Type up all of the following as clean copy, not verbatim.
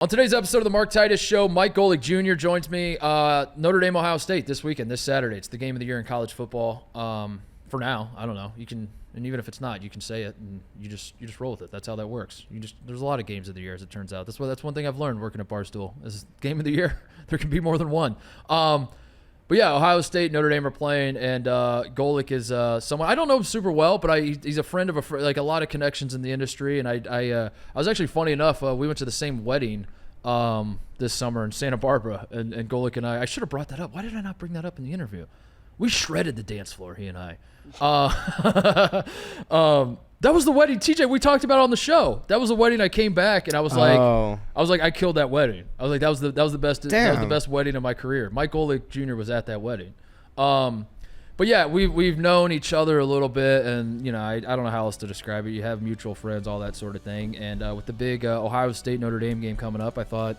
On today's episode of the Mark Titus Show, Mike Golic Jr. joins me. Notre Dame, Ohio State this weekend, this Saturday. It's the game of the year in college football. For now, I don't know. You can, and even if it's not, you can say it, and you just roll with it. That's how that works. There's a lot of games of the year, as it turns out. That's one thing I've learned working at Barstool. Is game of the year, there can be more than one. But yeah, Ohio State, Notre Dame are playing, and Golic is someone I don't know him super well, but he's a friend of like a lot of connections in the industry. And I was actually, funny enough, we went to the same wedding this summer in Santa Barbara, and Golic and I should have brought that up. Why did I not bring that up in the interview? We shredded the dance floor, he and I. That was the wedding, TJ, we talked about on the show. That was the wedding I came back and I was like, I killed that wedding. I was like, that was the best. Damn. That was the best wedding of my career. Mike Golic Jr. was at that wedding. But yeah, we've known each other a little bit, and I don't know how else to describe it. You have mutual friends, all that sort of thing. And with the big Ohio State Notre Dame game coming up, I thought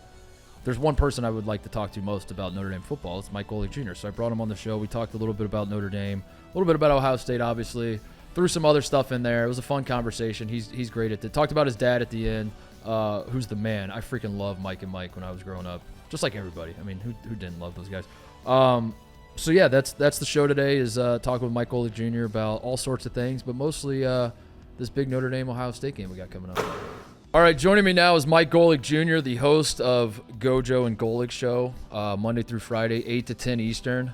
there's one person I would like to talk to most about Notre Dame football. It's Mike Golic Jr. So I brought him on the show. We talked a little bit about Notre Dame, a little bit about Ohio State, obviously. Threw some other stuff in there. It was a fun conversation. He's great at it. Talked about his dad at the end, who's the man. I freaking loved Mike and Mike when I was growing up, just like everybody. I mean, who didn't love those guys? So yeah, that's the show today, is talking with Mike Golic Jr. about all sorts of things, but mostly this big Notre Dame Ohio State game we got coming up. All right, joining me now is Mike Golic Jr., the host of GoJo and Golic show, Monday through Friday, 8 to 10 Eastern.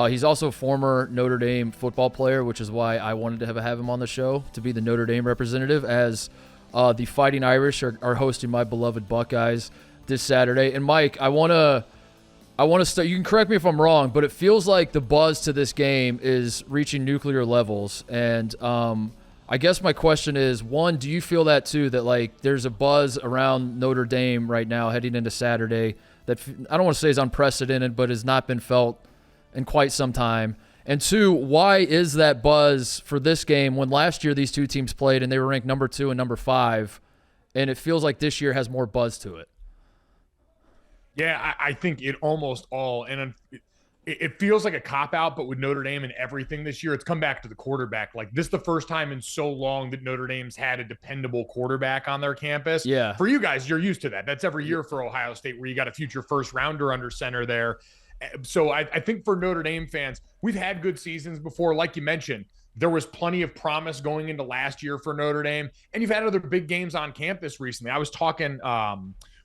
He's also a former Notre Dame football player, which is why I wanted to have him on the show, to be the Notre Dame representative, as the Fighting Irish are hosting my beloved Buckeyes this Saturday. And Mike, I want to start. You can correct me if I'm wrong, but it feels like the buzz to this game is reaching nuclear levels. And I guess my question is, one, do you feel that too, that like there's a buzz around Notre Dame right now heading into Saturday that I don't want to say is unprecedented, but has not been felt in quite some time? And two, why is that buzz for this game when last year these two teams played and they were ranked number 2 and number 5, and it feels like this year has more buzz to it? Yeah, I think it almost all, and it feels like a cop-out, but with Notre Dame and everything this year, it's come back to the quarterback. Like, this is the first time in so long that Notre Dame's had a dependable quarterback on their campus. Yeah. For you guys, you're used to that. That's every year for Ohio State, where you got a future first-rounder under center there. So I think for Notre Dame fans, we've had good seasons before. Like you mentioned, there was plenty of promise going into last year for Notre Dame, and you've had other big games on campus recently. I was talking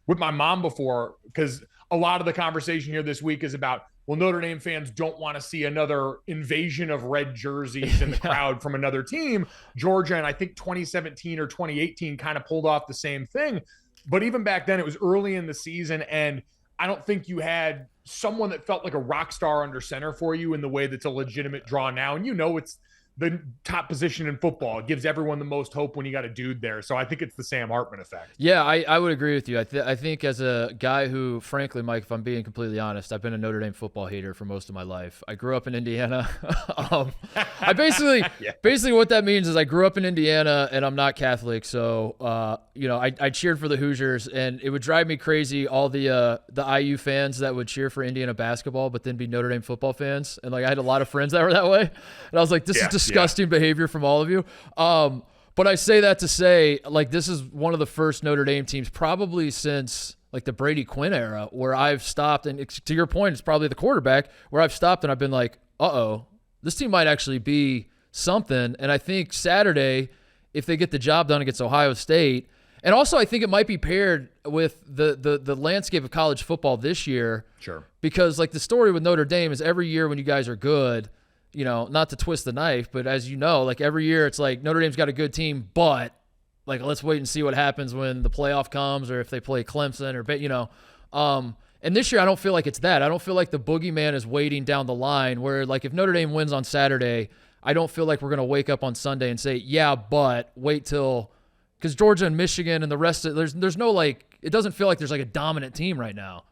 with my mom before, because a lot of the conversation here this week is about, well, Notre Dame fans don't want to see another invasion of red jerseys in the crowd from another team. Georgia, and I think 2017 or 2018 kind of pulled off the same thing. But even back then, it was early in the season, and I don't think you had someone that felt like a rock star under center for you in the way that's a legitimate draw now. And it's the top position in football. It gives everyone the most hope when you got a dude there. So I think it's the Sam Hartman effect. Yeah, I would agree with you. I think as a guy who, frankly, Mike, if I'm being completely honest, I've been a Notre Dame football hater for most of my life. I grew up in Indiana. I basically what that means is I grew up in Indiana and I'm not Catholic. So, I cheered for the Hoosiers, and it would drive me crazy, all the IU fans that would cheer for Indiana basketball, but then be Notre Dame football fans. And like, I had a lot of friends that were that way. And I was like, this is disgusting behavior from all of you. But I say that to say, like, this is one of the first Notre Dame teams probably since like the Brady Quinn era where I've stopped, and to your point, it's probably the quarterback, where I've stopped and I've been like, this team might actually be something. And I think Saturday, if they get the job done against Ohio State, and also I think it might be paired with the landscape of college football this year. Sure. Because like the story with Notre Dame is every year when you guys are good, not to twist the knife, but as you know, like every year it's like Notre Dame's got a good team, but like, let's wait and see what happens when the playoff comes, or if they play Clemson and this year I don't feel like it's that. I don't feel like the boogeyman is waiting down the line, where like if Notre Dame wins on Saturday, I don't feel like we're going to wake up on Sunday and say, yeah, but wait till, because Georgia and Michigan and the rest of there's no, like, it doesn't feel like there's like a dominant team right now.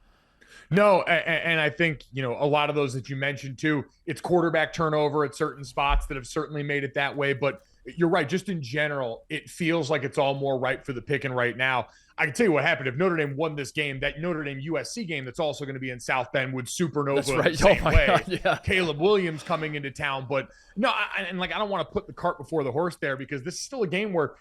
No, and I think, a lot of those that you mentioned too, it's quarterback turnover at certain spots that have certainly made it that way. But you're right, just in general, it feels like it's all more ripe for the picking right now. I can tell you what happened if Notre Dame won this game. That Notre Dame USC game that's also going to be in South Bend would supernova the same way. God, yeah. Caleb Williams coming into town. But no, I don't want to put the cart before the horse there, because this is still a game where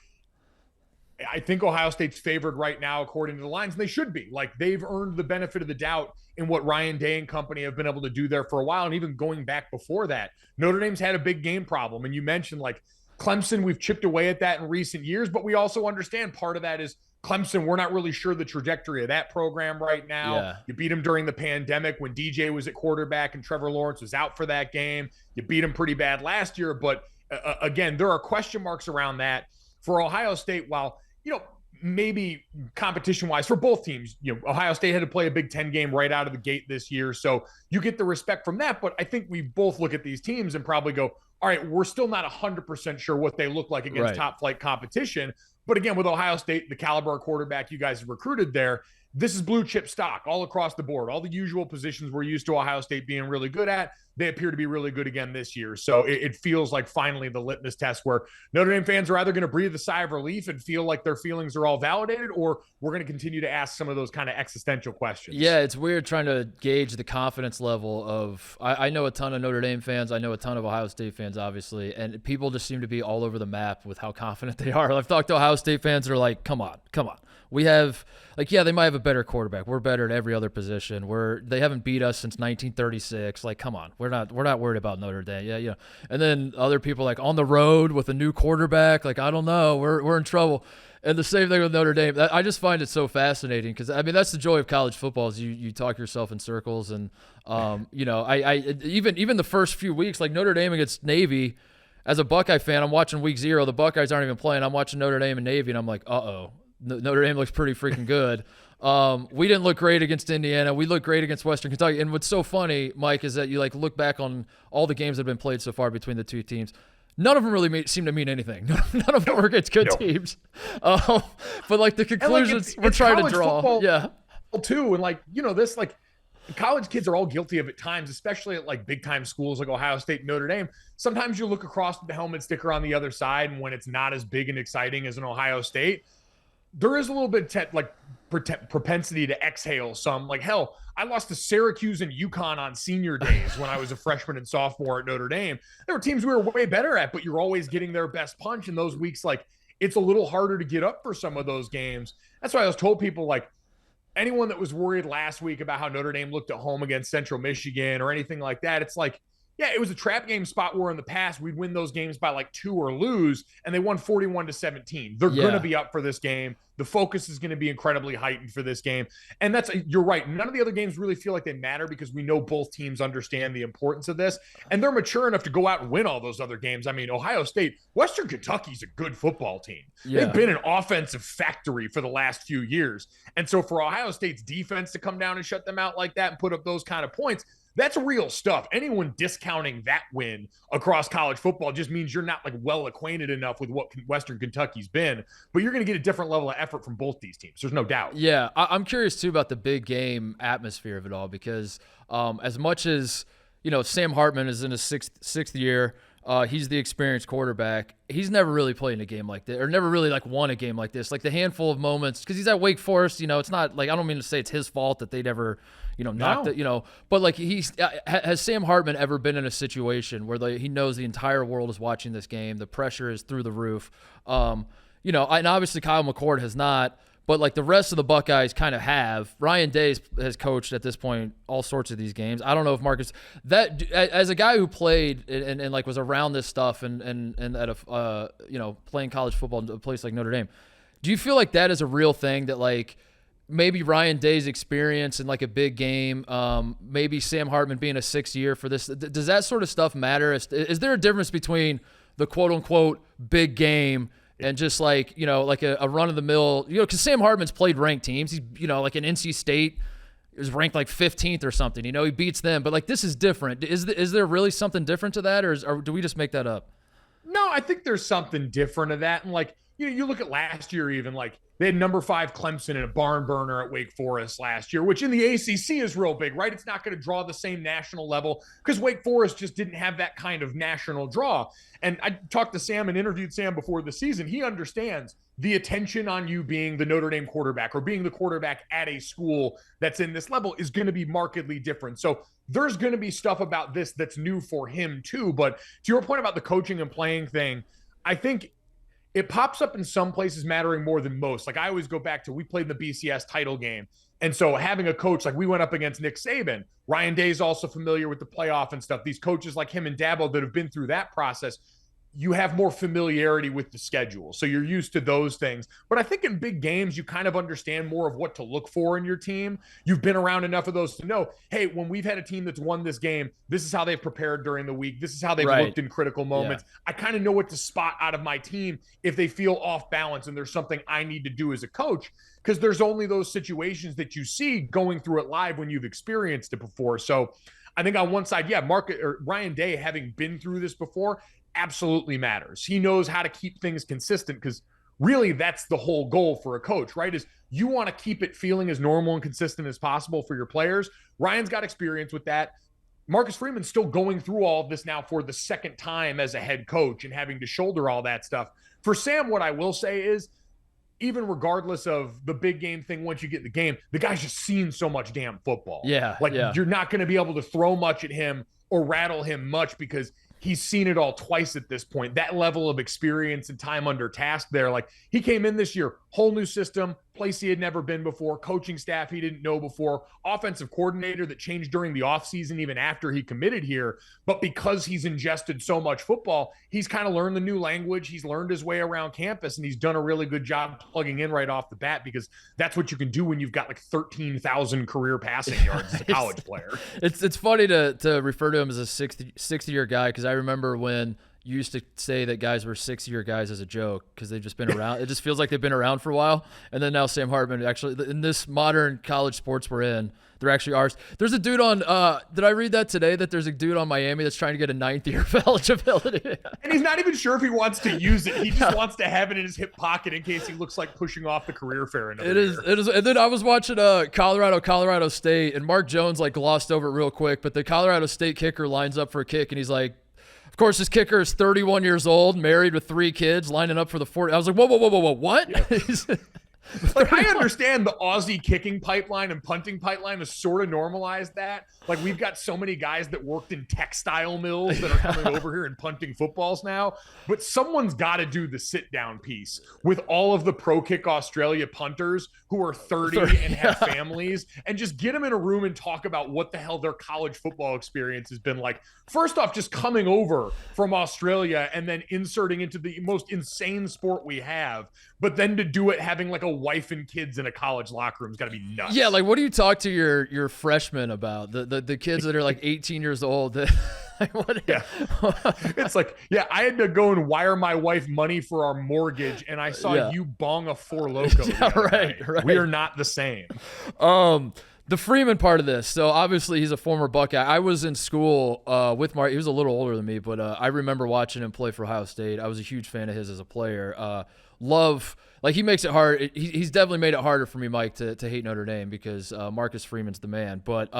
I think Ohio State's favored right now, according to the lines, and they should be. Like, they've earned the benefit of the doubt in what Ryan Day and company have been able to do there for a while. And even going back before that, Notre Dame's had a big game problem. And you mentioned, like, Clemson, we've chipped away at that in recent years, but we also understand part of that is Clemson. We're not really sure the trajectory of that program right now. Yeah. You beat them during the pandemic when DJ was at quarterback and Trevor Lawrence was out for that game. You beat them pretty bad last year, but again, there are question marks around that for Ohio State. While, maybe competition-wise for both teams, Ohio State had to play a Big Ten game right out of the gate this year, so you get the respect from that. But I think we both look at these teams and probably go, all right, we're still not 100% sure what they look like against top-flight competition. But again, with Ohio State, the caliber of quarterback you guys have recruited there, this is blue-chip stock all across the board. All the usual positions we're used to Ohio State being really good at, they appear to be really good again this year. So it feels like finally the litmus test where Notre Dame fans are either going to breathe a sigh of relief and feel like their feelings are all validated, or we're going to continue to ask some of those kind of existential questions. Yeah, it's weird trying to gauge the confidence level of – I know a ton of Notre Dame fans. I know a ton of Ohio State fans, obviously, and people just seem to be all over the map with how confident they are. I've talked to Ohio State fans that are like, come on. We have – like, yeah, they might have a better quarterback. We're better at every other position. They haven't beat us since 1936. Like, come on. We're not worried about Notre Dame. Yeah. And then other people like on the road with a new quarterback. Like, I don't know. We're in trouble. And the same thing with Notre Dame. I just find it so fascinating because, I mean, that's the joy of college football is you talk yourself in circles. And, I even the first few weeks, like Notre Dame against Navy, as a Buckeye fan, I'm watching week 0. The Buckeyes aren't even playing. I'm watching Notre Dame and Navy, and I'm like, uh-oh. Notre Dame looks pretty freaking good. We didn't look great against Indiana. We looked great against Western Kentucky. And what's so funny, Mike, is that you like look back on all the games that have been played so far between the two teams. None of them really seem to mean anything. None of them were against good teams. But like the conclusions we're trying to draw. Football, too. And like, this like college kids are all guilty of at times, especially at like big time schools like Ohio State and Notre Dame. Sometimes you look across the helmet sticker on the other side, and when it's not as big and exciting as an Ohio State, there is a little bit propensity to exhale some. Like, hell, I lost to Syracuse and UConn on senior days when I was a freshman and sophomore at Notre Dame. There were teams we were way better at, but you're always getting their best punch in those weeks. Like, it's a little harder to get up for some of those games. That's why I was told people, like, anyone that was worried last week about how Notre Dame looked at home against Central Michigan or anything like that, it's like, yeah, it was a trap game spot where in the past we'd win those games by like 2 or lose, and they won 41-17. They're going to be up for this game. The focus is going to be incredibly heightened for this game. And you're right. None of the other games really feel like they matter because we know both teams understand the importance of this, and they're mature enough to go out and win all those other games. I mean, Ohio State, Western Kentucky's a good football team. Yeah. They've been an offensive factory for the last few years. And so for Ohio State's defense to come down and shut them out like that and put up those kind of points, that's real stuff. Anyone discounting that win across college football just means you're not like well acquainted enough with what Western Kentucky's been, but you're going to get a different level of effort from both these teams. There's no doubt. Yeah. I'm curious too about the big game atmosphere of it all, because as much as, Sam Hartman is in his sixth year, he's the experienced quarterback. He's never really played in a game like this, or never really like won a game like this. Like the handful of moments, because he's at Wake Forest, it's not like, I don't mean to say it's his fault that they never, knocked it, but like has Sam Hartman ever been in a situation where he knows the entire world is watching this game, the pressure is through the roof, and obviously Kyle McCord has not, but like the rest of the Buckeyes kind of have. Ryan Day has coached at this point all sorts of these games. I don't know if Marcus, that as a guy who played and like was around this stuff and at a playing college football in a place like Notre Dame, do you feel like that is a real thing, that like maybe Ryan Day's experience in like a big game, maybe Sam Hartman being a 6th year for this, does that sort of stuff matter? Is there a difference between the quote unquote big game and just like, like a run-of-the-mill, because Sam Hartman's played ranked teams. He's, like an NC State is ranked like 15th or something. He beats them. But like this is different. Is there really something different to that, or do we just make that up? No, I think there's something different to that. And like, you look at last year, even like they had number 5 Clemson in a barn burner at Wake Forest last year, which in the ACC is real big, right? It's not going to draw the same national level because Wake Forest just didn't have that kind of national draw. And I talked to Sam and interviewed Sam before the season. He understands the attention on you being the Notre Dame quarterback or being the quarterback at a school that's in this level is going to be markedly different. So there's going to be stuff about this that's new for him too. But to your point about the coaching and playing thing, I think it pops up in some places mattering more than most. Like I always go back to, we played in the BCS title game. And so having a coach, like we went up against Nick Saban, Ryan Day's also familiar with the playoff and stuff. These coaches like him and Dabo that have been through that process, you have more familiarity with the schedule. So you're used to those things. But I think in big games, you kind of understand more of what to look for in your team. You've been around enough of those to know, hey, when we've had a team that's won this game, this is how they've prepared during the week. This is how they've looked in critical moments. Yeah. I kind of know what to spot out of my team if they feel off balance and there's something I need to do as a coach, because there's only those situations that you see going through it live when you've experienced it before. So I think on one side, Ryan Day, having been through this before, absolutely matters. He knows how to keep things consistent, because really that's the whole goal for a coach, right? Is you want to keep it feeling as normal and consistent as possible for your players. Ryan's got experience with that. Marcus Freeman's still going through all of this now for the second time as a head coach and having to shoulder all that stuff. For Sam, what I will say is, even regardless of the big game thing, once you get in the game, the guy's just seen so much damn football. You're not going to be able to throw much at him or rattle him much, because he's seen it all twice at this point. That level of experience and time under task there. Like, he came in this year, whole new system, place he had never been before, coaching staff he didn't know before, offensive coordinator that changed during the offseason even after he committed here. But because he's ingested so much football, he's kind of learned the new language. He's learned his way around campus, and he's done a really good job plugging in right off the bat, because that's what you can do when you've got like 13,000 career passing yards as a college player. It's funny to refer to him as a 60-year guy, because I remember when you used to say that guys were 60-year guys as a joke because they've just been around. It just feels like they've been around for a while. And then now Sam Hartman, actually, in this modern college sports we're in, there actually are. There's a dude on, did I read that today, that there's a dude on Miami that's trying to get a 9th year of eligibility? And he's not even sure if he wants to use it. He just wants to have it in his hip pocket in case he looks like pushing off the career fair. It is. And then I was watching Colorado State, and Mark Jones like glossed over it real quick, but the Colorado State kicker lines up for a kick, and he's like, of course, this kicker is 31 years old, married with 3 kids, lining up for the 40. I was like, whoa, what? Yeah. Like, I understand the Aussie kicking pipeline and punting pipeline has sort of normalized that. Like, we've got so many guys that worked in textile mills that are coming over here and punting footballs now. But someone's got to do the sit-down piece with all of the Pro Kick Australia punters who are 30 and have families, and just get them in a room and talk about what the hell their college football experience has been like. First off, just coming over from Australia and then inserting into the most insane sport we have, but then to do it having like a wife and kids in a college locker room has got to be nuts. Yeah, like, what do you talk to your freshmen about? The kids that are like 18 years old. It's like, I had to go and wire my wife money for our mortgage, and I saw you bong a Four Loko. Right. We are not the same. The Freeman part of this. So obviously he's a former Buckeye. I was in school with Mark. He was a little older than me, but I remember watching him play for Ohio State. I was a huge fan of his as a player. He makes it hard. He's definitely made it harder for me, Mike, to hate Notre Dame, because Marcus Freeman's the man. But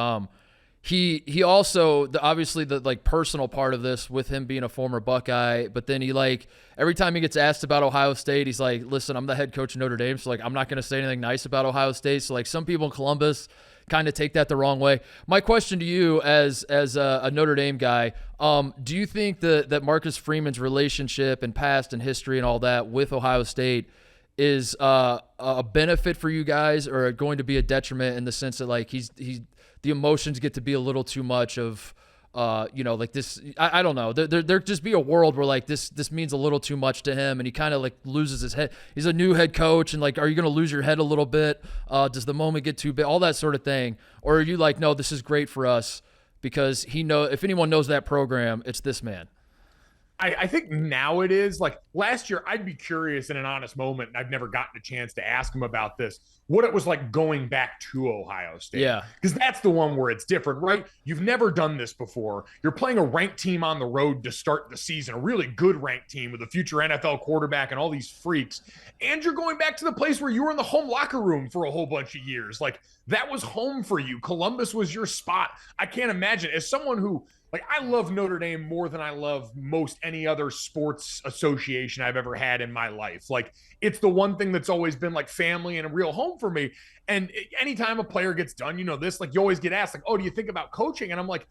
he also, obviously the personal part of this with him being a former Buckeye, but then he every time he gets asked about Ohio State, he's like, listen, I'm the head coach of Notre Dame, so I'm not going to say anything nice about Ohio State. So some people in Columbus kind of take that the wrong way. My question to you as a Notre Dame guy, do you think that Marcus Freeman's relationship and past and history and all that with Ohio State is a benefit for you guys, or going to be a detriment in the sense that he's the emotions get to be a little too much of this? I don't know. There just be a world where this means a little too much to him, and he kind of loses his head. He's a new head coach, and are you going to lose your head a little bit? Does the moment get too big? All that sort of thing. Or are you no, this is great for us because if anyone knows that program, it's this man? I think now it is. Last year, I'd be curious in an honest moment, and I've never gotten a chance to ask him about this, what it was like going back to Ohio State. Yeah. Because that's the one where it's different, right? You've never done this before. You're playing a ranked team on the road to start the season, a really good ranked team with a future NFL quarterback and all these freaks. And you're going back to the place where you were in the home locker room for a whole bunch of years. That was home for you. Columbus was your spot. I can't imagine, as someone who, I love Notre Dame more than I love most any other sports association I've ever had in my life. It's the one thing that's always been family and a real home for me. And anytime a player gets done, this, you always get asked, oh, do you think about coaching? And I'm like,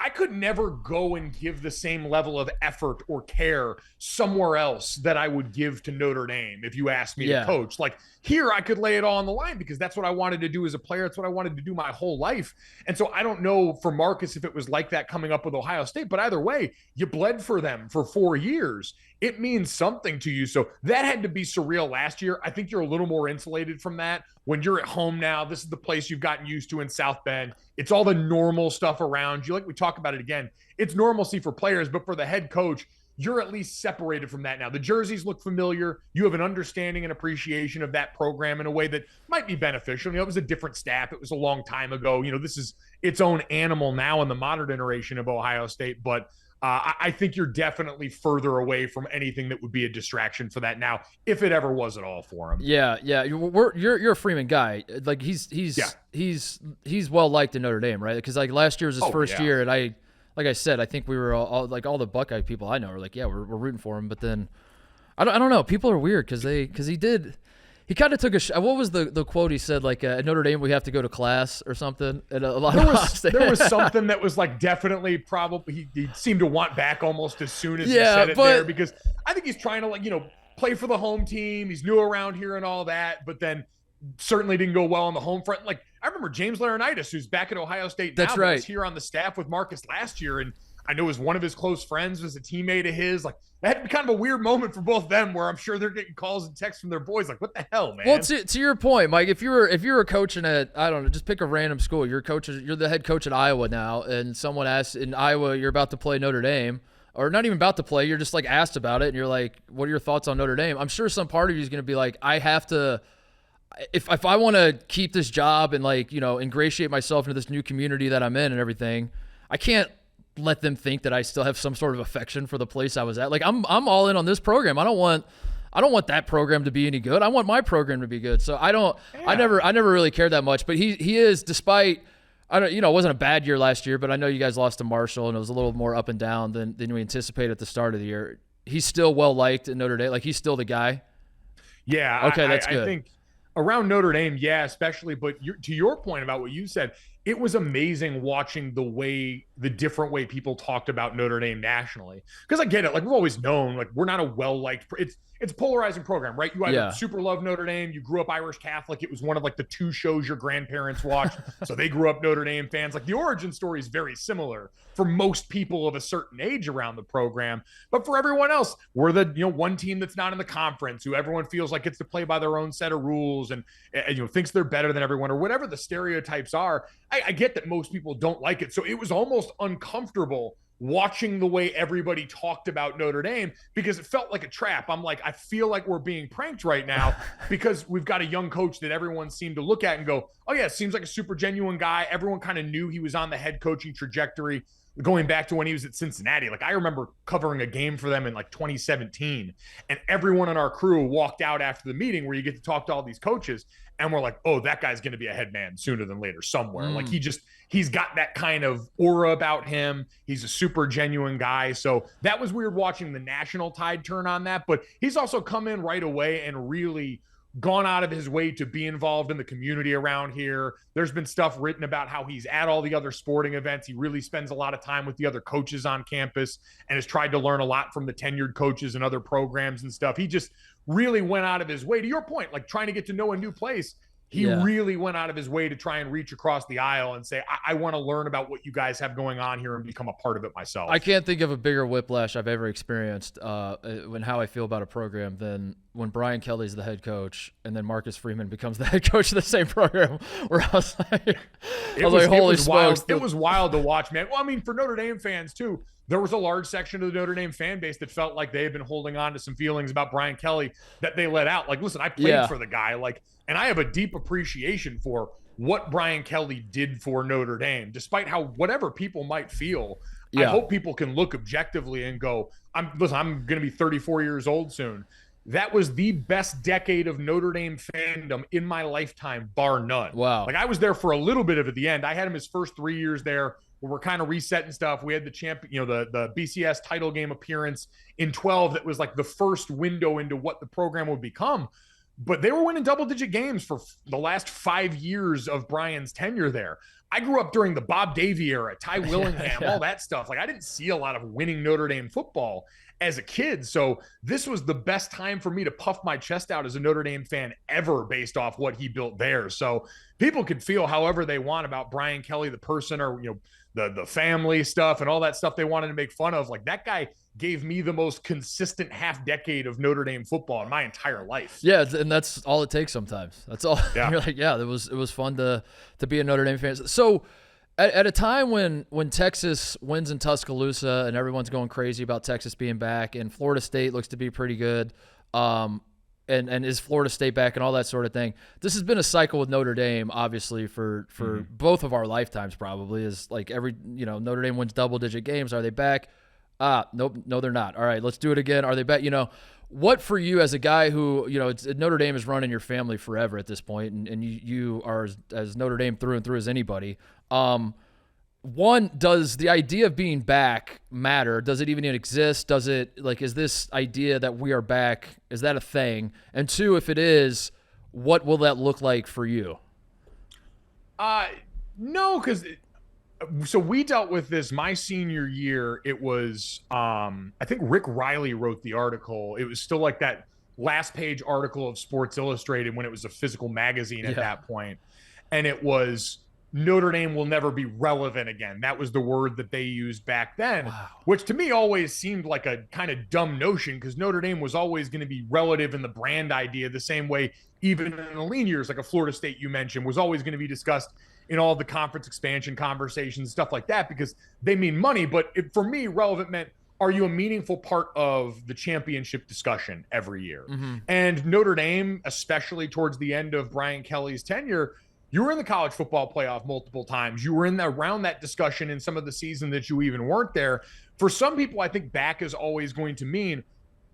I could never go and give the same level of effort or care somewhere else that I would give to Notre Dame if you asked me to coach. Like here, I could lay it all on the line because that's what I wanted to do as a player. It's what I wanted to do my whole life. And so I don't know for Marcus if it was like that coming up with Ohio State, but either way, you bled for them for 4 years. It means something to you. So that had to be surreal last year. I think you're a little more insulated from that when you're at home now. This is the place you've gotten used to in South Bend. It's all the normal stuff around you. Like we talk about it again, it's normalcy for players, but for the head coach, you're at least separated from that now. The jerseys look familiar. You have an understanding and appreciation of that program in a way that might be beneficial. It was a different staff. It was a long time ago. This is its own animal now in the modern iteration of Ohio State, but I think you're definitely further away from anything that would be a distraction for that now, if it ever was at all for him. Yeah. You're a Freeman guy. Like he's well liked in Notre Dame, right? Because like last year was his first year, and like I said, I think we were all like all the Buckeye people I know are like, yeah, we're rooting for him. But then I don't know. People are weird because he kind of took a what was the quote he said, like at Notre Dame we have to go to class or something, and a lot there was something that was like definitely probably he seemed to want back almost as soon as he said it there, because I think he's trying to play for the home team. He's new around here and all that, but then certainly didn't go well on the home front. Like I remember James Laurinaitis, who's back at Ohio State now, was here on the staff with Marcus last year, and I know was one of his close friends, was a teammate of his. Like that had kind of a weird moment for both of them, where I'm sure they're getting calls and texts from their boys, like, "What the hell, man?" Well, to your point, Mike, if you were coaching at, I don't know, just pick a random school. You're the head coach at Iowa now, and someone asks in Iowa, you're about to play Notre Dame, or not even about to play, you're just like asked about it, and you're like, "What are your thoughts on Notre Dame?" I'm sure some part of you is going to be like, "I have to." If I want to keep this job and ingratiate myself into this new community that I'm in and everything, I can't let them think that I still have some sort of affection for the place I was at. Like I'm all in on this program. I don't want that program to be any good. I want my program to be good. So I never really cared that much. But he is, despite it wasn't a bad year last year, but I know you guys lost to Marshall and it was a little more up and down than we anticipated at the start of the year. He's still well liked in Notre Dame. Like he's still the guy. Yeah. Okay, that's good. I think around Notre Dame, yeah, especially. But to your point about what you said, it was amazing watching the different way people talked about Notre Dame nationally. Because I get it. Like we've always known, like we're not a well-liked, it's a polarizing program, right? You either super love Notre Dame, you grew up Irish Catholic. It was one of like the 2 shows your grandparents watched. So they grew up Notre Dame fans. Like the origin story is very similar for most people of a certain age around the program. But for everyone else, we're the, one team that's not in the conference, who everyone feels like gets to play by their own set of rules and thinks they're better than everyone, or whatever the stereotypes are. I get that most people don't like it. So it was almost uncomfortable watching the way everybody talked about Notre Dame, because it felt like a trap. I'm like, I feel like we're being pranked right now because we've got a young coach that everyone seemed to look at and go, oh yeah, seems like a super genuine guy. Everyone kind of knew he was on the head coaching trajectory going back to when he was at Cincinnati. Like I remember covering a game for them in like 2017, and everyone on our crew walked out after the meeting where you get to talk to all these coaches, and we're like, oh, that guy's going to be a head man sooner than later somewhere. Like he's got that kind of aura about him. He's a super genuine guy. So that was weird watching the national tide turn on that, but he's also come in right away and really gone out of his way to be involved in the community around here. There's been stuff written about how he's at all the other sporting events. He really spends a lot of time with the other coaches on campus and has tried to learn a lot from the tenured coaches and other programs and stuff. He just really went out of his way, to your point, like trying to get to know a new place. He really went out of his way to try and reach across the aisle and say, I want to learn about what you guys have going on here and become a part of it myself. I can't think of a bigger whiplash I've ever experienced when how I feel about a program than when Brian Kelly's the head coach and then Marcus Freeman becomes the head coach of the same program, where I was like, holy smokes. It was wild to watch, man. Well, I mean, for Notre Dame fans too, there was a large section of the Notre Dame fan base that felt like they had been holding on to some feelings about Brian Kelly that they let out. Like, listen, I played for the guy, and I have a deep appreciation for what Brian Kelly did for Notre Dame, despite how whatever people might feel. I hope people can look objectively and go, I'm going to be 34 years old soon. That was the best decade of Notre Dame fandom in my lifetime, bar none. Wow. Like I was there for a little bit of it at the end. I had him his first 3 years there, where we're kind of resetting stuff. We had the champion, the BCS title game appearance in 12. That was like the first window into what the program would become. but they were winning double-digit games for the last 5 years of Brian's tenure there. I grew up during the Bob Davie era, Ty Willingham, all that stuff. Like, I didn't see a lot of winning Notre Dame football as a kid. So this was the best time for me to puff my chest out as a Notre Dame fan ever based off what he built there. So people could feel however they want about Brian Kelly, the person, or, the family stuff and all that stuff they wanted to make fun of. Like, that guy gave me the most consistent half decade of Notre Dame football in my entire life. Yeah, and that's all it takes sometimes. That's all. Yeah. You're like, yeah, it was fun to be a Notre Dame fan. So at a time when Texas wins in Tuscaloosa and everyone's going crazy about Texas being back, and Florida State looks to be pretty good, and is Florida State back and all that sort of thing. This has been a cycle with Notre Dame, obviously, for both of our lifetimes probably, is like every, Notre Dame wins double-digit games. Are they back? Nope, no, they're not. All right, let's do it again. Are they back? What for you as a guy who, Notre Dame has run in your family forever at this point, and you are as Notre Dame through and through as anybody. One, does the idea of being back matter? Does it even exist? Is this idea that we are back, is that a thing? And two, if it is, what will that look like for you? No, because so we dealt with this my senior year. It was, I think Rick Riley wrote the article. It was still like that last page article of Sports Illustrated when it was a physical magazine at that point. And it was, Notre Dame will never be relevant again. That was the word that they used back then, which to me always seemed like a kind of dumb notion, because Notre Dame was always going to be relative in the brand idea, the same way even in the lean years, like a Florida State you mentioned, was always going to be discussed in all the conference expansion conversations, stuff like that, because they mean money. But for me, relevant meant, are you a meaningful part of the championship discussion every year? Mm-hmm. And Notre Dame, especially towards the end of Brian Kelly's tenure, you were in the college football playoff multiple times. You were around that discussion in some of the season that you even weren't there. For some people, I think back is always going to mean,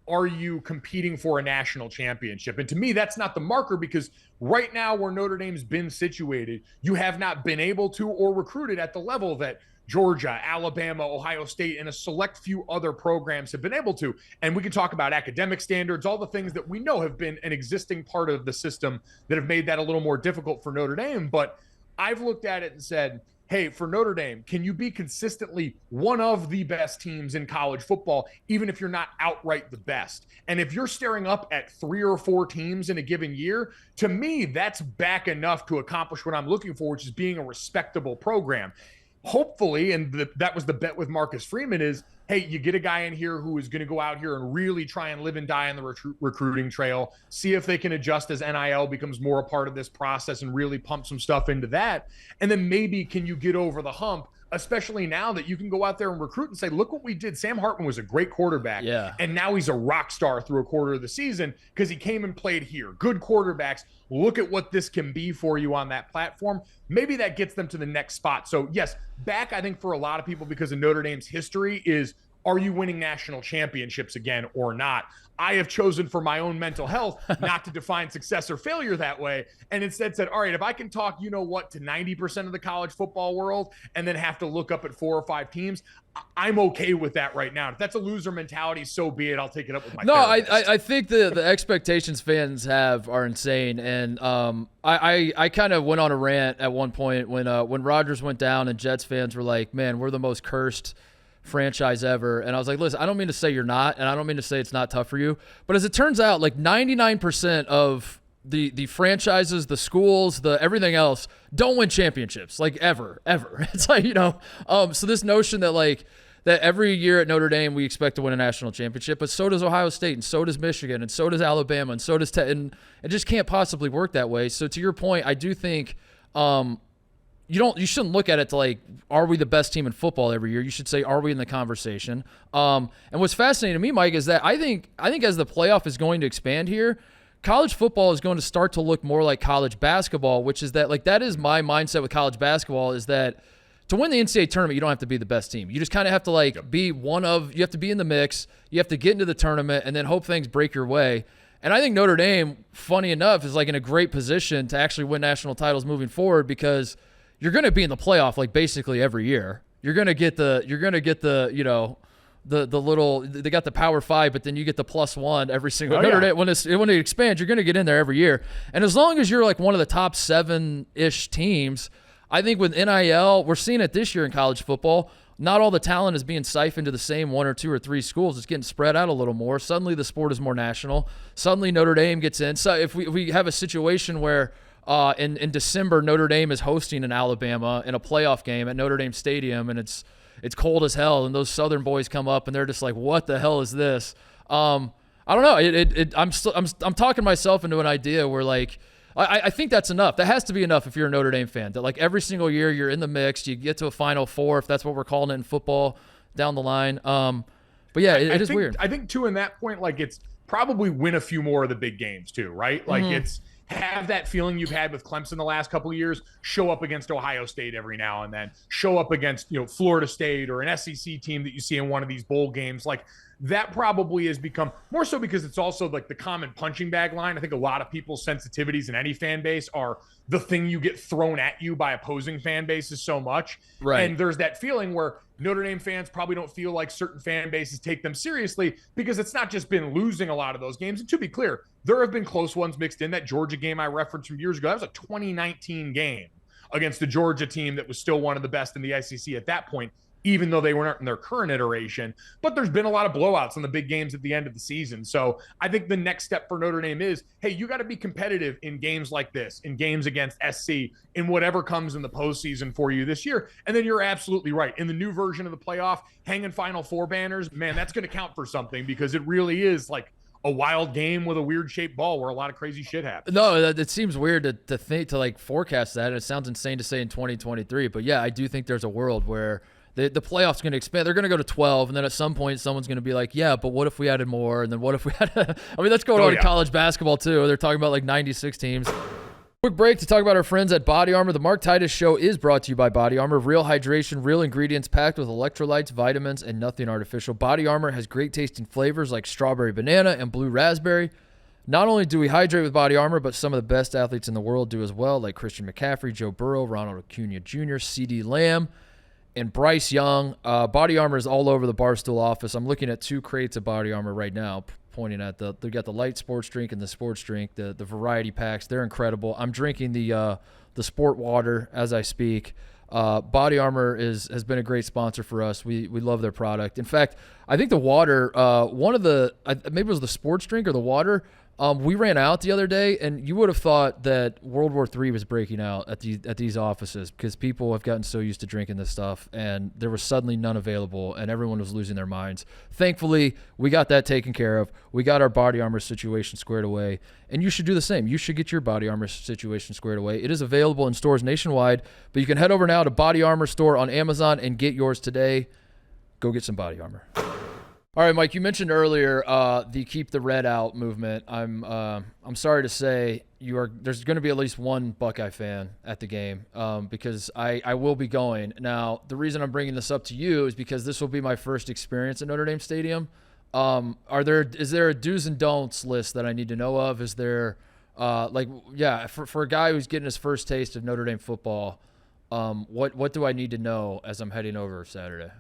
are you competing for a national championship? And to me, that's not the marker, because right now where Notre Dame's been situated, you have not been able to or recruited at the level that Georgia, Alabama, Ohio State, and a select few other programs have been able to. And we can talk about academic standards, all the things that we know have been an existing part of the system that have made that a little more difficult for Notre Dame. But I've looked at it and said, hey, for Notre Dame, can you be consistently one of the best teams in college football, even if you're not outright the best? And if you're staring up at 3 or 4 teams in a given year, to me, that's back enough to accomplish what I'm looking for, which is being a respectable program. Hopefully, and that was the bet with Marcus Freeman, is, hey, you get a guy in here who is going to go out here and really try and live and die on the recruiting trail, see if they can adjust as NIL becomes more a part of this process and really pump some stuff into that. And then maybe can you get over the hump, especially now that you can go out there and recruit and say, look what we did. Sam Hartman was a great quarterback. Yeah. And now he's a rock star through a quarter of the season because he came and played here. Good quarterbacks. Look at what this can be for you on that platform. Maybe that gets them to the next spot. So yes, back, I think for a lot of people, because of Notre Dame's history, is, are you winning national championships again or not? I have chosen for my own mental health not to define success or failure that way, and instead said, all right, if I can talk, to 90% of the college football world and then have to look up at 4 or 5 teams, I'm okay with that right now. If that's a loser mentality, so be it. I'll take it up with my therapist. I think the expectations fans have are insane, and I kind of went on a rant at one point when Rutgers went down and Jets fans were like, man, we're the most cursed franchise ever. And I was like, listen, I don't mean to say you're not, and I don't mean to say it's not tough for you, but as it turns out, like 99% of the franchises, the schools, the everything else don't win championships, like ever. It's like, so this notion that that every year at Notre Dame we expect to win a national championship, but so does Ohio State, and so does Michigan, and so does Alabama, and so does and it just can't possibly work that way. So to your point, I do think you shouldn't look at it to like, are we the best team in football every year? You should say, are we in the conversation? And what's fascinating to me, Mike, is that I think as the playoff is going to expand here, college football is going to start to look more like college basketball, which is that, like, that is my mindset with college basketball, is that to win the NCAA tournament, you don't have to be the best team. You just kind of have to be you have to be in the mix. You have to get into the tournament and then hope things break your way. And I think Notre Dame, funny enough, is like in a great position to actually win national titles moving forward, because you're going to be in the playoff like basically every year. You're going to get the the little, they got the Power 5, but then you get the +1 every single Notre Dame. When it expands, you're going to get in there every year. And as long as you're like one of the top 7-ish teams, I think with NIL, we're seeing it this year in college football. Not all the talent is being siphoned to the same 1 or 2 or 3 schools. It's getting spread out a little more. Suddenly the sport is more national. Suddenly Notre Dame gets in. So if we have a situation where in December Notre Dame is hosting in Alabama in a playoff game at Notre Dame Stadium, and it's cold as hell, and those Southern boys come up and they're just like, what the hell is this? I don't know. I'm talking myself into an idea where like, I think that's enough. That has to be enough if you're a Notre Dame fan. That like every single year you're in the mix, you get to a Final Four, if that's what we're calling it in football down the line. But yeah, it is weird. I think too, in that point, like it's probably win a few more of the big games too, right? Like it's have that feeling you've had with Clemson the last couple of years, show up against Ohio State every now and then, show up against, Florida State or an SEC team that you see in one of these bowl games. Like that probably has become more so because it's also like the common punching bag line. I think a lot of people's sensitivities in any fan base are the thing you get thrown at you by opposing fan bases so much. Right. And there's that feeling where Notre Dame fans probably don't feel like certain fan bases take them seriously because it's not just been losing a lot of those games. And to be clear, there have been close ones mixed in. That Georgia game I referenced from years ago, that was a 2019 game against the Georgia team that was still one of the best in the SEC at that point, even though they weren't in their current iteration. But there's been a lot of blowouts in the big games at the end of the season. So I think the next step for Notre Dame is, hey, you got to be competitive in games like this, in games against SC, in whatever comes in the postseason for you this year. And then you're absolutely right. In the new version of the playoff, hanging Final Four banners, man, that's going to count for something because it really is like a wild game with a weird shaped ball where a lot of crazy shit happens. No, it seems weird to think, to like forecast that. And it sounds insane to say in 2023, but yeah, I do think there's a world where the playoffs going to expand. They're going to go to 12, and then at some point someone's going to be like, yeah, but what if we added more? And then what if we had I mean, that's going on in college basketball too. They're talking about like 96 teams. Quick break to talk about our friends at Body Armor. The Mark Titus Show is brought to you by Body Armor. Real hydration, real ingredients packed with electrolytes, vitamins, and nothing artificial. Body Armor has great tasting flavors like strawberry banana and blue raspberry. Not only do we hydrate with Body Armor, but some of the best athletes in the world do as well, like Christian McCaffrey, Joe Burrow, Ronald Acuna Jr., CeeDee Lamb, and Bryce Young. Body Armor is all over the Barstool office. I'm looking at 2 crates of Body Armor right now, pointing at they got the light sports drink and the sports drink, the variety packs. They're incredible. I'm drinking the sport water as I speak. Body Armor has been a great sponsor for us. We love their product. In fact, I think the water, maybe it was the sports drink or the water, we ran out the other day, and you would have thought that World War III was breaking out at these offices because people have gotten so used to drinking this stuff, and there was suddenly none available, and everyone was losing their minds. Thankfully, we got that taken care of. We got our Body Armor situation squared away, and you should do the same. You should get your Body Armor situation squared away. It is available in stores nationwide, but you can head over now to Body Armor store on Amazon and get yours today. Go get some Body Armor. All right, Mike, you mentioned earlier the Keep the Red Out movement. I'm sorry to say there's going to be at least one Buckeye fan at the game because I will be going. Now, the reason I'm bringing this up to you is because this will be my first experience at Notre Dame Stadium. Is there a do's and don'ts list that I need to know of? Is there for a guy who's getting his first taste of Notre Dame football, what do I need to know as I'm heading over Saturday?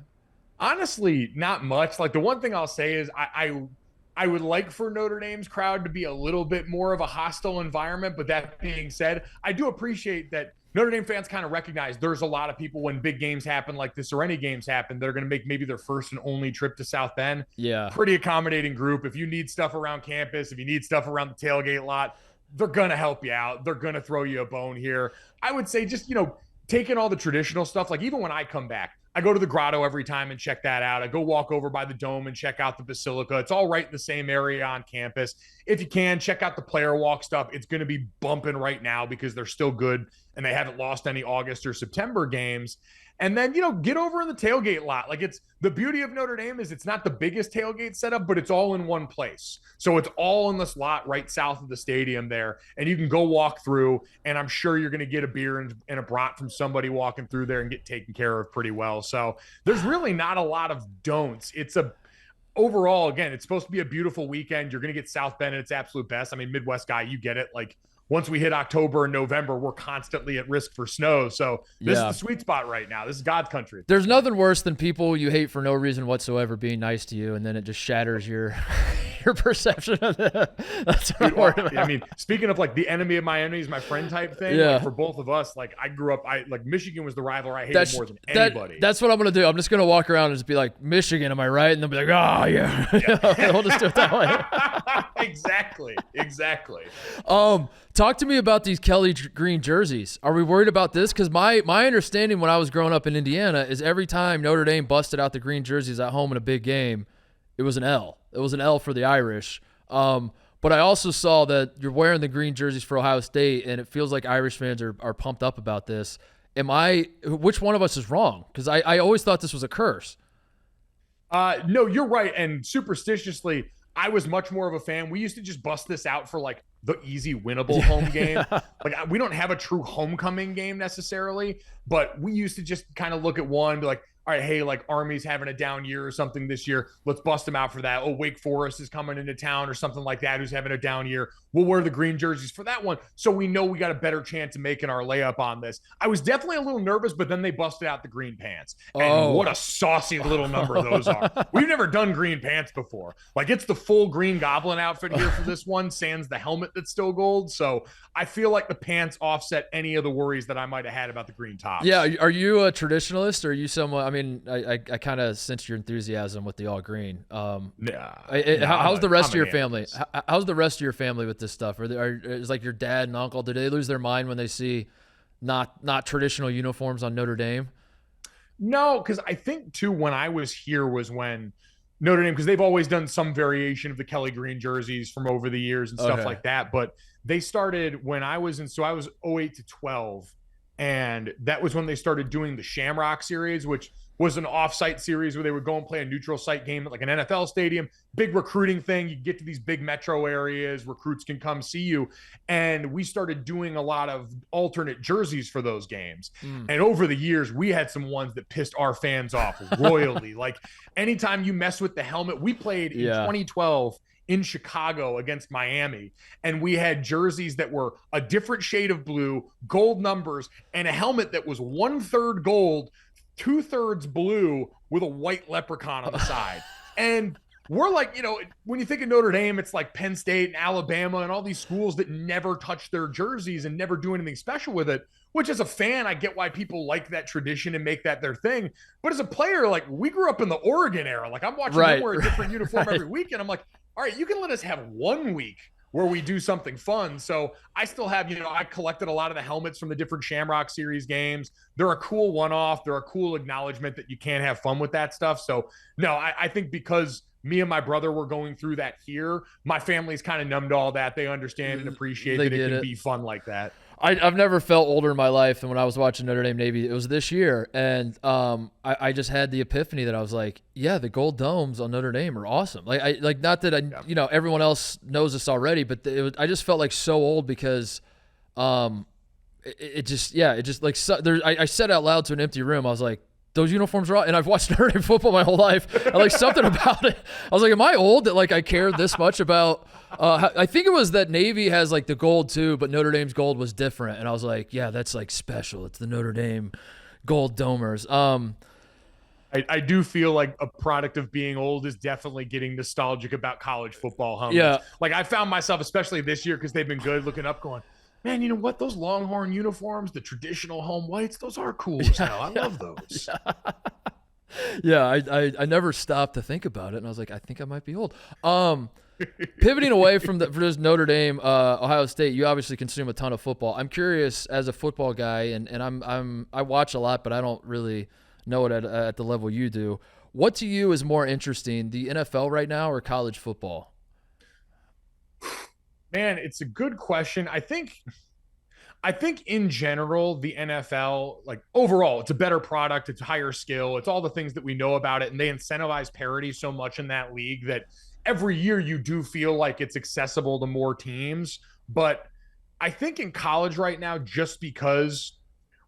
Honestly, not much. Like the one thing I'll say is I would like for Notre Dame's crowd to be a little bit more of a hostile environment. But that being said, I do appreciate that Notre Dame fans kind of recognize there's a lot of people when big games happen like this or any games happen, they're going to make maybe their first and only trip to South Bend. Yeah. Pretty accommodating group. If you need stuff around campus, if you need stuff around the tailgate lot, they're going to help you out. They're going to throw you a bone here. I would say just, taking all the traditional stuff, like even when I come back, I go to the grotto every time and check that out. I go walk over by the dome and check out the basilica. It's all right in the same area on campus. If you can, check out the player walk stuff. It's going to be bumping right now because they're still good and they haven't lost any August or September games. And then, get over in the tailgate lot. Like it's the beauty of Notre Dame is it's not the biggest tailgate setup, but it's all in one place. So it's all in this lot right south of the stadium there. And you can go walk through, and I'm sure you're going to get a beer and a brat from somebody walking through there and get taken care of pretty well. So there's really not a lot of don'ts. Overall, again, it's supposed to be a beautiful weekend. You're going to get South Bend at its absolute best. I mean, Midwest guy, you get it. Like once we hit October and November, we're constantly at risk for snow. So this is the sweet spot right now. This is God's country. There's nothing worse than people you hate for no reason whatsoever being nice to you, and then it just shatters your perception of it. That's what I'm worried about. I mean, speaking of like the enemy of my enemy is my friend type thing, like for both of us, like I grew up, like Michigan was the rival I hated more than anybody. That's what I'm going to do. I'm just going to walk around and just be like, Michigan, am I right? And they'll be like, oh, yeah. We'll just do it that way. Exactly. Talk to me about these Kelly green jerseys. Are we worried about this? Because my understanding when I was growing up in Indiana is every time Notre Dame busted out the green jerseys at home in a big game, it was an L. It was an L for the Irish. But I also saw that you're wearing the green jerseys for Ohio State, and it feels like Irish fans are pumped up about this. Which one of us is wrong? Because I always thought this was a curse. No, you're right. And superstitiously, I was much more of a fan. We used to just bust this out for like the easy winnable home game. Like we don't have a true homecoming game necessarily, but we used to just kind of look at one and be like, all right, hey, like Army's having a down year or something this year. Let's bust them out for that. Oh, Wake Forest is coming into town or something like that who's having a down year. We'll wear the green jerseys for that one. So we know we got a better chance of making our layup on this. I was definitely a little nervous, but then they busted out the green pants. And what a saucy little number those are. We've never done green pants before. Like it's the full Green Goblin outfit here for this one, sans the helmet that's still gold. So I feel like the pants offset any of the worries that I might have had about the green tops. Yeah. Are you a traditionalist or are you someone, I mean, I kind of sense your enthusiasm with the all green. How's the rest of your family? How's the rest of your family with this stuff? Is like your dad and uncle, did they lose their mind when they see not traditional uniforms on Notre Dame? No, because I think too, when I was here was when Notre Dame, because they've always done some variation of the Kelly green jerseys from over the years and stuff like that. But they started when I was in, so I was 08 to 12. And that was when they started doing the Shamrock series, which was an off-site series where they would go and play a neutral site game at like an NFL stadium, big recruiting thing. You get to these big metro areas, recruits can come see you. And we started doing a lot of alternate jerseys for those games. And over the years, we had some ones that pissed our fans off royally. Like anytime you mess with the helmet, we played in 2012 in Chicago against Miami, and we had jerseys that were a different shade of blue, gold numbers, and a helmet that was 1/3 gold, 2/3 blue with a white leprechaun on the side. And we're like, when you think of Notre Dame, it's like Penn State and Alabama and all these schools that never touch their jerseys and never do anything special with it, which as a fan, I get why people like that tradition and make that their thing. But as a player, like we grew up in the Oregon era. Like I'm watching them wear a different uniform every week. And I'm like, all right, you can let us have 1 week where we do something fun. So I still have, I collected a lot of the helmets from the different Shamrock Series games. They're a cool one-off. They're a cool acknowledgement that you can have fun with that stuff. So no, I think because me and my brother were going through that here, my family's kind of numb to all that. They understand and appreciate that it can be fun like that. I've never felt older in my life than when I was watching Notre Dame Navy. It was this year, and I just had the epiphany that I was like, yeah, the gold domes on Notre Dame are awesome. Like not that everyone else knows this already, but I just felt like so old because it just like I said out loud to an empty room, I was like, those uniforms are, and I've watched Notre Dame football my whole life. And like something about it, I was like, am I old that like I care this much about? I think it was that Navy has like the gold too, but Notre Dame's gold was different. And I was like, yeah, that's like special. It's the Notre Dame gold domers. I do feel like a product of being old is definitely getting nostalgic about college football helmets. Yeah. Like I found myself, especially this year, because they've been good, looking up going, man, you know what? Those Longhorn uniforms, the traditional home whites, those are cool as hell. I love those. Yeah, I never stopped to think about it, and I was like, I think I might be old. Pivoting away from for this Notre Dame, Ohio State, you obviously consume a ton of football. I'm curious as a football guy, and I watch a lot, but I don't really know it at the level you do. What to you is more interesting, the NFL right now or college football? Man, it's a good question. I think in general, the NFL, like overall, it's a better product. It's higher skill. It's all the things that we know about it. And they incentivize parity so much in that league that every year you do feel like it's accessible to more teams. But I think in college right now, just because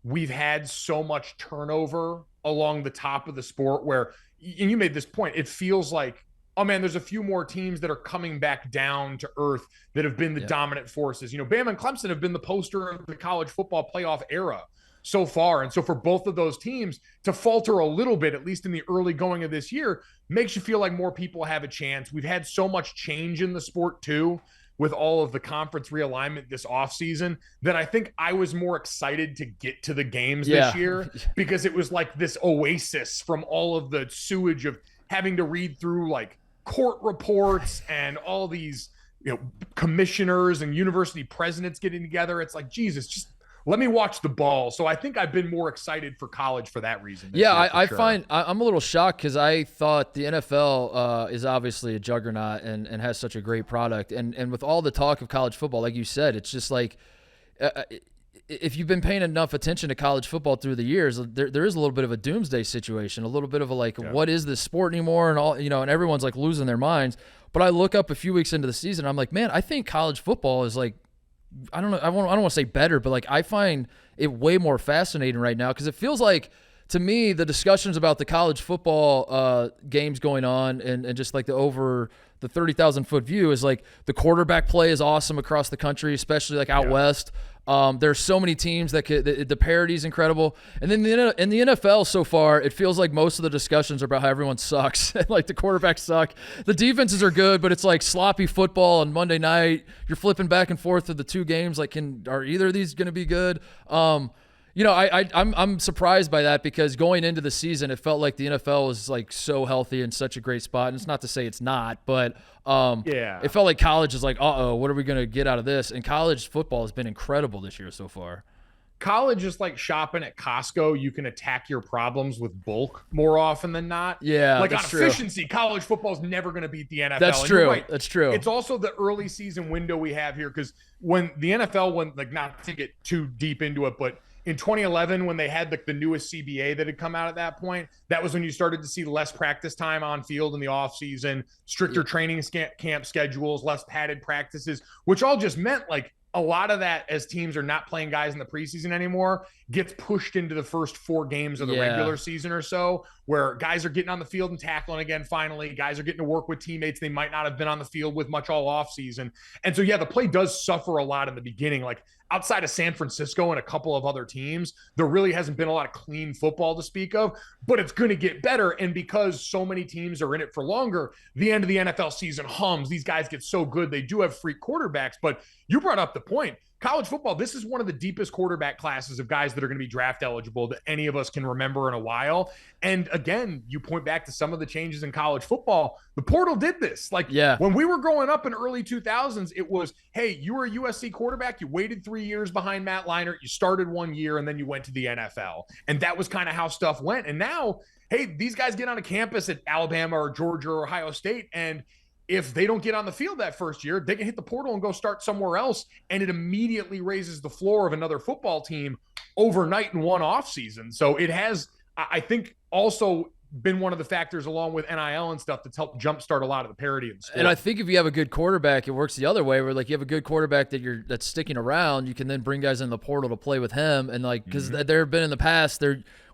we've had so much turnover along the top of the sport where, and you made this point, it feels like oh man, there's a few more teams that are coming back down to earth that have been the dominant forces. Bama and Clemson have been the poster of the college football playoff era so far. And so for both of those teams to falter a little bit, at least in the early going of this year, makes you feel like more people have a chance. We've had so much change in the sport too, with all of the conference realignment this offseason, that I think I was more excited to get to the games this year, because it was like this oasis from all of the sewage of having to read through like court reports and all these, commissioners and university presidents getting together. It's like, Jesus, just let me watch the ball. So I think I've been more excited for college for that reason. I find I'm a little shocked because I thought the NFL is obviously a juggernaut and has such a great product. And with all the talk of college football, like you said, it's just like if you've been paying enough attention to college football through the years, there is a little bit of a doomsday situation, a little bit of a what is this sport anymore? And all, and everyone's like losing their minds. But I look up a few weeks into the season, I'm like, man, I think college football is like, I don't know. I don't want to say better, but like I find it way more fascinating right now because it feels like, to me, the discussions about the college football games going on and just like the 30,000 foot view is like the quarterback play is awesome across the country, especially like out west. There's so many teams that the parity is incredible. And then in the NFL so far, it feels like most of the discussions are about how everyone sucks. Like the quarterbacks suck. The defenses are good, but it's like sloppy football on Monday night. You're flipping back and forth to the two games. Like, are either of these going to be good? I'm surprised by that because going into the season, it felt like the NFL was like so healthy and such a great spot. And it's not to say it's not, but it felt like college is like, what are we going to get out of this? And college football has been incredible this year so far. College is like shopping at Costco. You can attack your problems with bulk more often than not. Yeah, like on efficiency, college football is never going to beat the NFL. That's true. Right. That's true. It's also the early season window we have here because when the NFL went, like, not to get too deep into it, but in 2011, when they had the newest CBA that had come out at that point, that was when you started to see less practice time on field in the offseason, stricter training camp schedules, less padded practices, which all just meant like a lot of that, as teams are not playing guys in the preseason anymore, gets pushed into the first 4 games of the regular season or so, where guys are getting on the field and tackling again. Finally, guys are getting to work with teammates they might not have been on the field with much all offseason. And so, the play does suffer a lot in the beginning. Like outside of San Francisco and a couple of other teams, there really hasn't been a lot of clean football to speak of, but it's going to get better. And because so many teams are in it for longer, the end of the NFL season hums. These guys get so good. They do have freak quarterbacks, but you brought up the point. College football, this is one of the deepest quarterback classes of guys that are going to be draft eligible that any of us can remember in a while. And again, you point back to some of the changes in college football. The portal did this. Like when we were growing up in early 2000s, it was, hey, you were a USC quarterback. You waited 3 years behind Matt Leinart. You started 1 year and then you went to the NFL. And that was kind of how stuff went. And now, hey, these guys get on a campus at Alabama or Georgia or Ohio State, and if they don't get on the field that first year, they can hit the portal and go start somewhere else. And it immediately raises the floor of another football team overnight in one offseason. So it has, I think, also been one of the factors, along with NIL and stuff, that's helped jumpstart a lot of the parity in the sport. And I think if you have a good quarterback, it works the other way, where like you have a good quarterback that's sticking around, you can then bring guys in the portal to play with him. And like, because there have been in the past,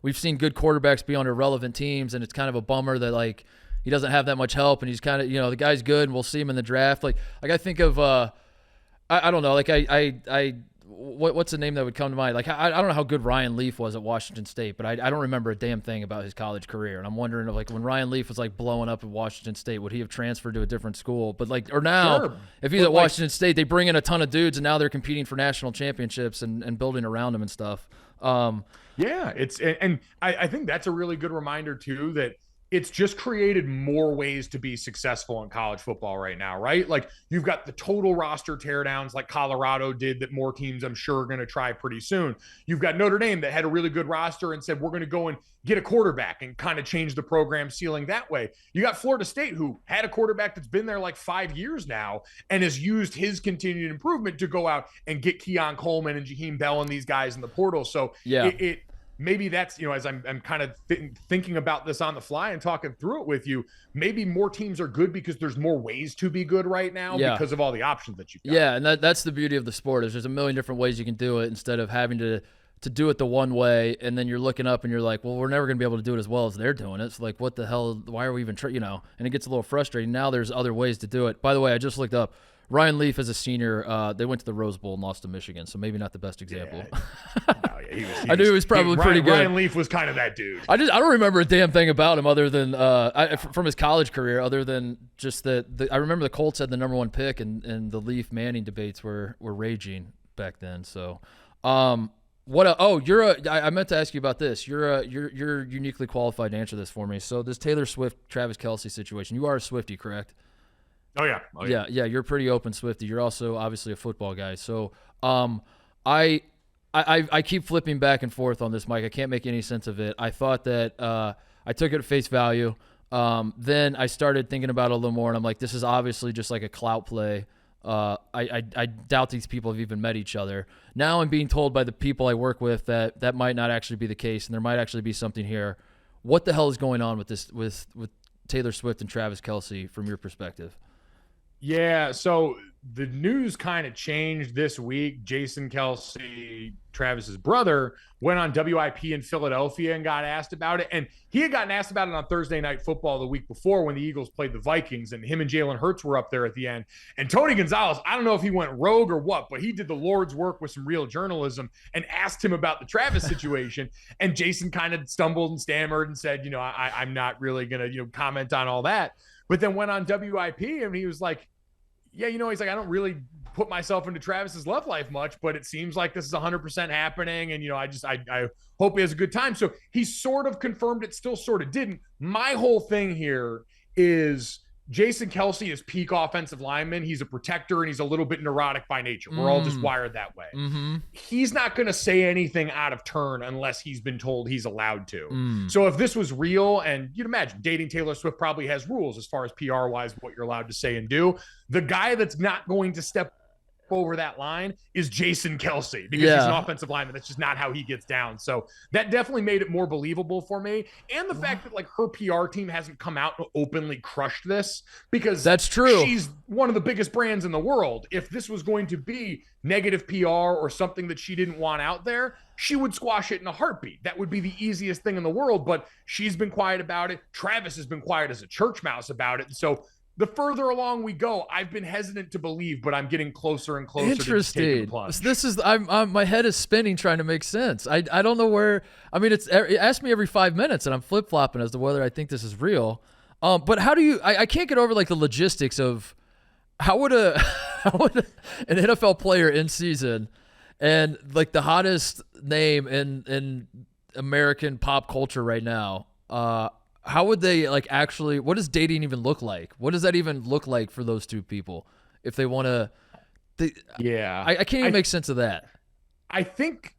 we've seen good quarterbacks be on irrelevant teams, and it's kind of a bummer that like he doesn't have that much help, and he's kind of, the guy's good, and we'll see him in the draft. Like I think of, I don't know, like what's the name that would come to mind? Like I don't know how good Ryan Leaf was at Washington State, but I don't remember a damn thing about his college career. And I'm wondering if, like, when Ryan Leaf was like blowing up at Washington State, would he have transferred to a different school? But like, or now, if he's at Washington State, they bring in a ton of dudes, and now they're competing for national championships and building around him and stuff. I think that's a really good reminder too, that it's just created more ways to be successful in college football right now, right? Like you've got the total roster teardowns like Colorado did that more teams I'm sure are going to try pretty soon. You've got Notre Dame that had a really good roster and said, we're going to go and get a quarterback and kind of change the program ceiling that way. You got Florida State, who had a quarterback that's been there like 5 years now and has used his continued improvement to go out and get Keon Coleman and Jaheim Bell and these guys in the portal. So maybe that's, as I'm kind of thinking about this on the fly and talking through it with you, maybe more teams are good because there's more ways to be good right now because of all the options that you've got. Yeah, and that's the beauty of the sport, is there's a million different ways you can do it instead of having to to do it the one way, and then you're looking up and you're like, well, we're never going to be able to do it as well as they're doing it. It's like, what the hell? Why are we even and it gets a little frustrating. Now there's other ways to do it. By the way, I just looked up Ryan Leaf as a senior. They went to the Rose Bowl and lost to Michigan, so maybe not the best example. I knew he was probably pretty good. Ryan Leaf was kind of that dude. I don't remember a damn thing about him other than from his college career, other than just that. I remember the Colts had the number 1 pick, and the Leaf Manning debates were raging back then. So, I meant to ask you about this. You're uniquely qualified to answer this for me. So this Taylor Swift, Travis Kelce situation, you are a Swiftie, correct? Oh yeah. Yeah. You're pretty open Swiftie. You're also obviously a football guy. So I keep flipping back and forth on this, Mike. I can't make any sense of it. I thought that I took it at face value. Then I started thinking about it a little more, and I'm like, this is obviously just like a clout play. I doubt these people have even met each other. Now I'm being told by the people I work with that might not actually be the case, and there might actually be something here. What the hell is going on with this with Taylor Swift and Travis Kelce from your perspective? Yeah, so the news kind of changed this week. Jason Kelce, Travis's brother, went on WIP in Philadelphia and got asked about it. And he had gotten asked about it on Thursday Night Football the week before when the Eagles played the Vikings, and him and Jalen Hurts were up there at the end. And Tony Gonzalez, I don't know if he went rogue or what, but he did the Lord's work with some real journalism and asked him about the Travis situation. And Jason kind of stumbled and stammered and said, I'm not really going to, comment on all that. But then went on WIP and he was like, yeah, he's like, I don't really put myself into Travis's love life much, but it seems like this is 100% happening. And, I hope he has a good time. So he sort of confirmed it, still sort of didn't. My whole thing here is Jason Kelce is peak offensive lineman. He's a protector and he's a little bit neurotic by nature. We're all just wired that way. Mm-hmm. He's not going to say anything out of turn unless he's been told he's allowed to. So if this was real, and you'd imagine dating Taylor Swift probably has rules as far as PR wise, what you're allowed to say and do. The guy that's not going to step over that line is Jason Kelce because he's an offensive lineman. That's just not how he gets down. So that definitely made it more believable for me. And the fact that her PR team hasn't come out and openly crushed this, because that's true. She's one of the biggest brands in the world. If this was going to be negative PR or something that she didn't want out there, she would squash it in a heartbeat. That would be the easiest thing in the world, but she's been quiet about it. Travis has been quiet as a church mouse about it. And so the further along we go, I've been hesitant to believe, but I'm getting closer and closer to taking the plunge. This is I'm my head is spinning trying to make sense. I don't know where. I mean, it asks me every 5 minutes, and I'm flip flopping as to whether I think this is real. But how do you? I can't get over like the logistics of how would an NFL player in season and like the hottest name in American pop culture right now. How would they like actually? What does dating even look like? What does that even look like for those two people if they want to? I can't even make sense of that. I think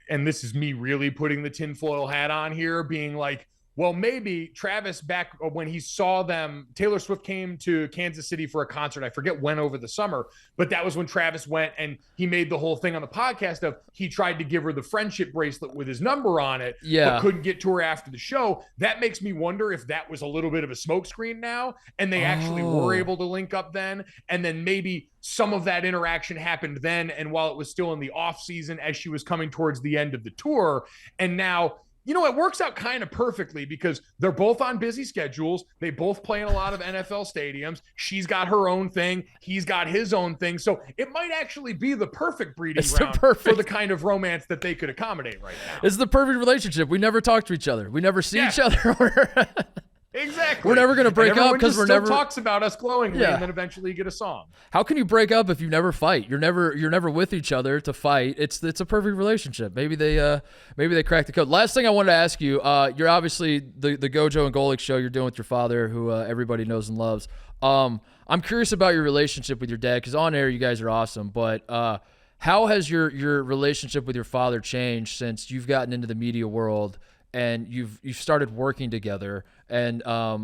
and this is me really putting the tinfoil hat on here, being like, well, maybe Travis back when he saw them, Taylor Swift came to Kansas City for a concert. I forget when over the summer, but that was when Travis went and he made the whole thing on the podcast of he tried to give her the friendship bracelet with his number on it, but couldn't get to her after the show. That makes me wonder if that was a little bit of a smokescreen now and they actually were able to link up then. And then maybe some of that interaction happened then. And while it was still in the off season as she was coming towards the end of the tour, and now, it works out kind of perfectly because they're both on busy schedules. They both play in a lot of NFL stadiums. She's got her own thing. He's got his own thing. So it might actually be the perfect breeding ground for the kind of romance that they could accommodate right now. It's the perfect relationship. We never talk to each other. We never see each other. Exactly. We're never going to break up because we're never talks about us glowingly, and then eventually you get a song. How can you break up if you never fight? You're never with each other to fight. It's a perfect relationship. Maybe they cracked the code. Last thing I wanted to ask you, you're obviously the GoJo and Golic show you're doing with your father, who everybody knows and loves. I'm curious about your relationship with your dad because on air you guys are awesome, but how has your relationship with your father changed since you've gotten into the media world and you've started working together? And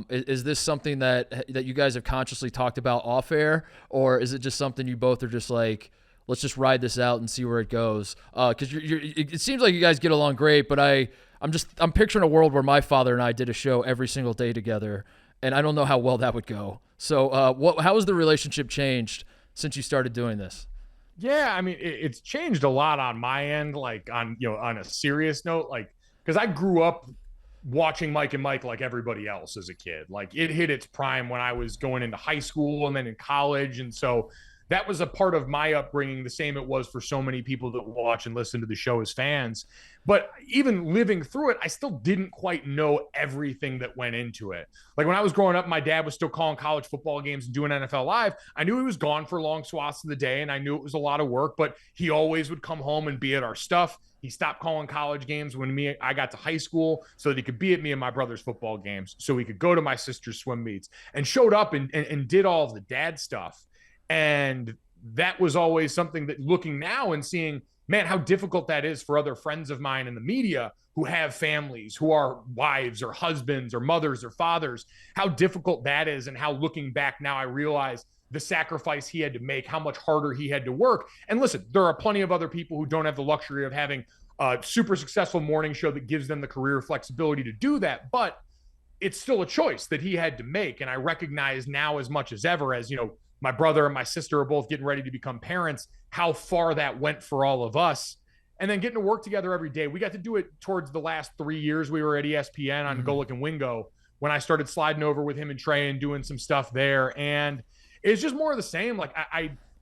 is this something that you guys have consciously talked about off air, or is it just something you both are just like, let's just ride this out and see where it goes? Because it seems like you guys get along great, but I'm picturing a world where my father and I did a show every single day together, and I don't know how well that would go. So how has the relationship changed since you started doing this? Yeah, I mean, it's changed a lot on my end, like on a serious note, like because I grew up watching Mike and Mike like everybody else as a kid. Like it hit its prime when I was going into high school and then in college, and so that was a part of my upbringing, the same it was for so many people that watch and listen to the show as fans. But even living through it, I still didn't quite know everything that went into it. Like when I was growing up, my dad was still calling college football games and doing NFL Live. I knew he was gone for long swaths of the day, and I knew it was a lot of work, but he always would come home and be at our stuff. He stopped calling college games when I got to high school so that he could be at me and my brother's football games, so he could go to my sister's swim meets, and showed up and did all of the dad stuff. And that was always something that, looking now and seeing, man, how difficult that is for other friends of mine in the media who have families, who are wives or husbands or mothers or fathers, how difficult that is. And how, looking back now, I realize the sacrifice he had to make, how much harder he had to work. And listen, there are plenty of other people who don't have the luxury of having a super successful morning show that gives them the career flexibility to do that. But it's still a choice that he had to make. And I recognize now, as much as ever, as my brother and my sister are both getting ready to become parents, how far that went for all of us. And then getting to work together every day. We got to do it towards the last 3 years we were at ESPN on Golic and Wingo, when I started sliding over with him and Trey and doing some stuff there. And it's just more of the same. Like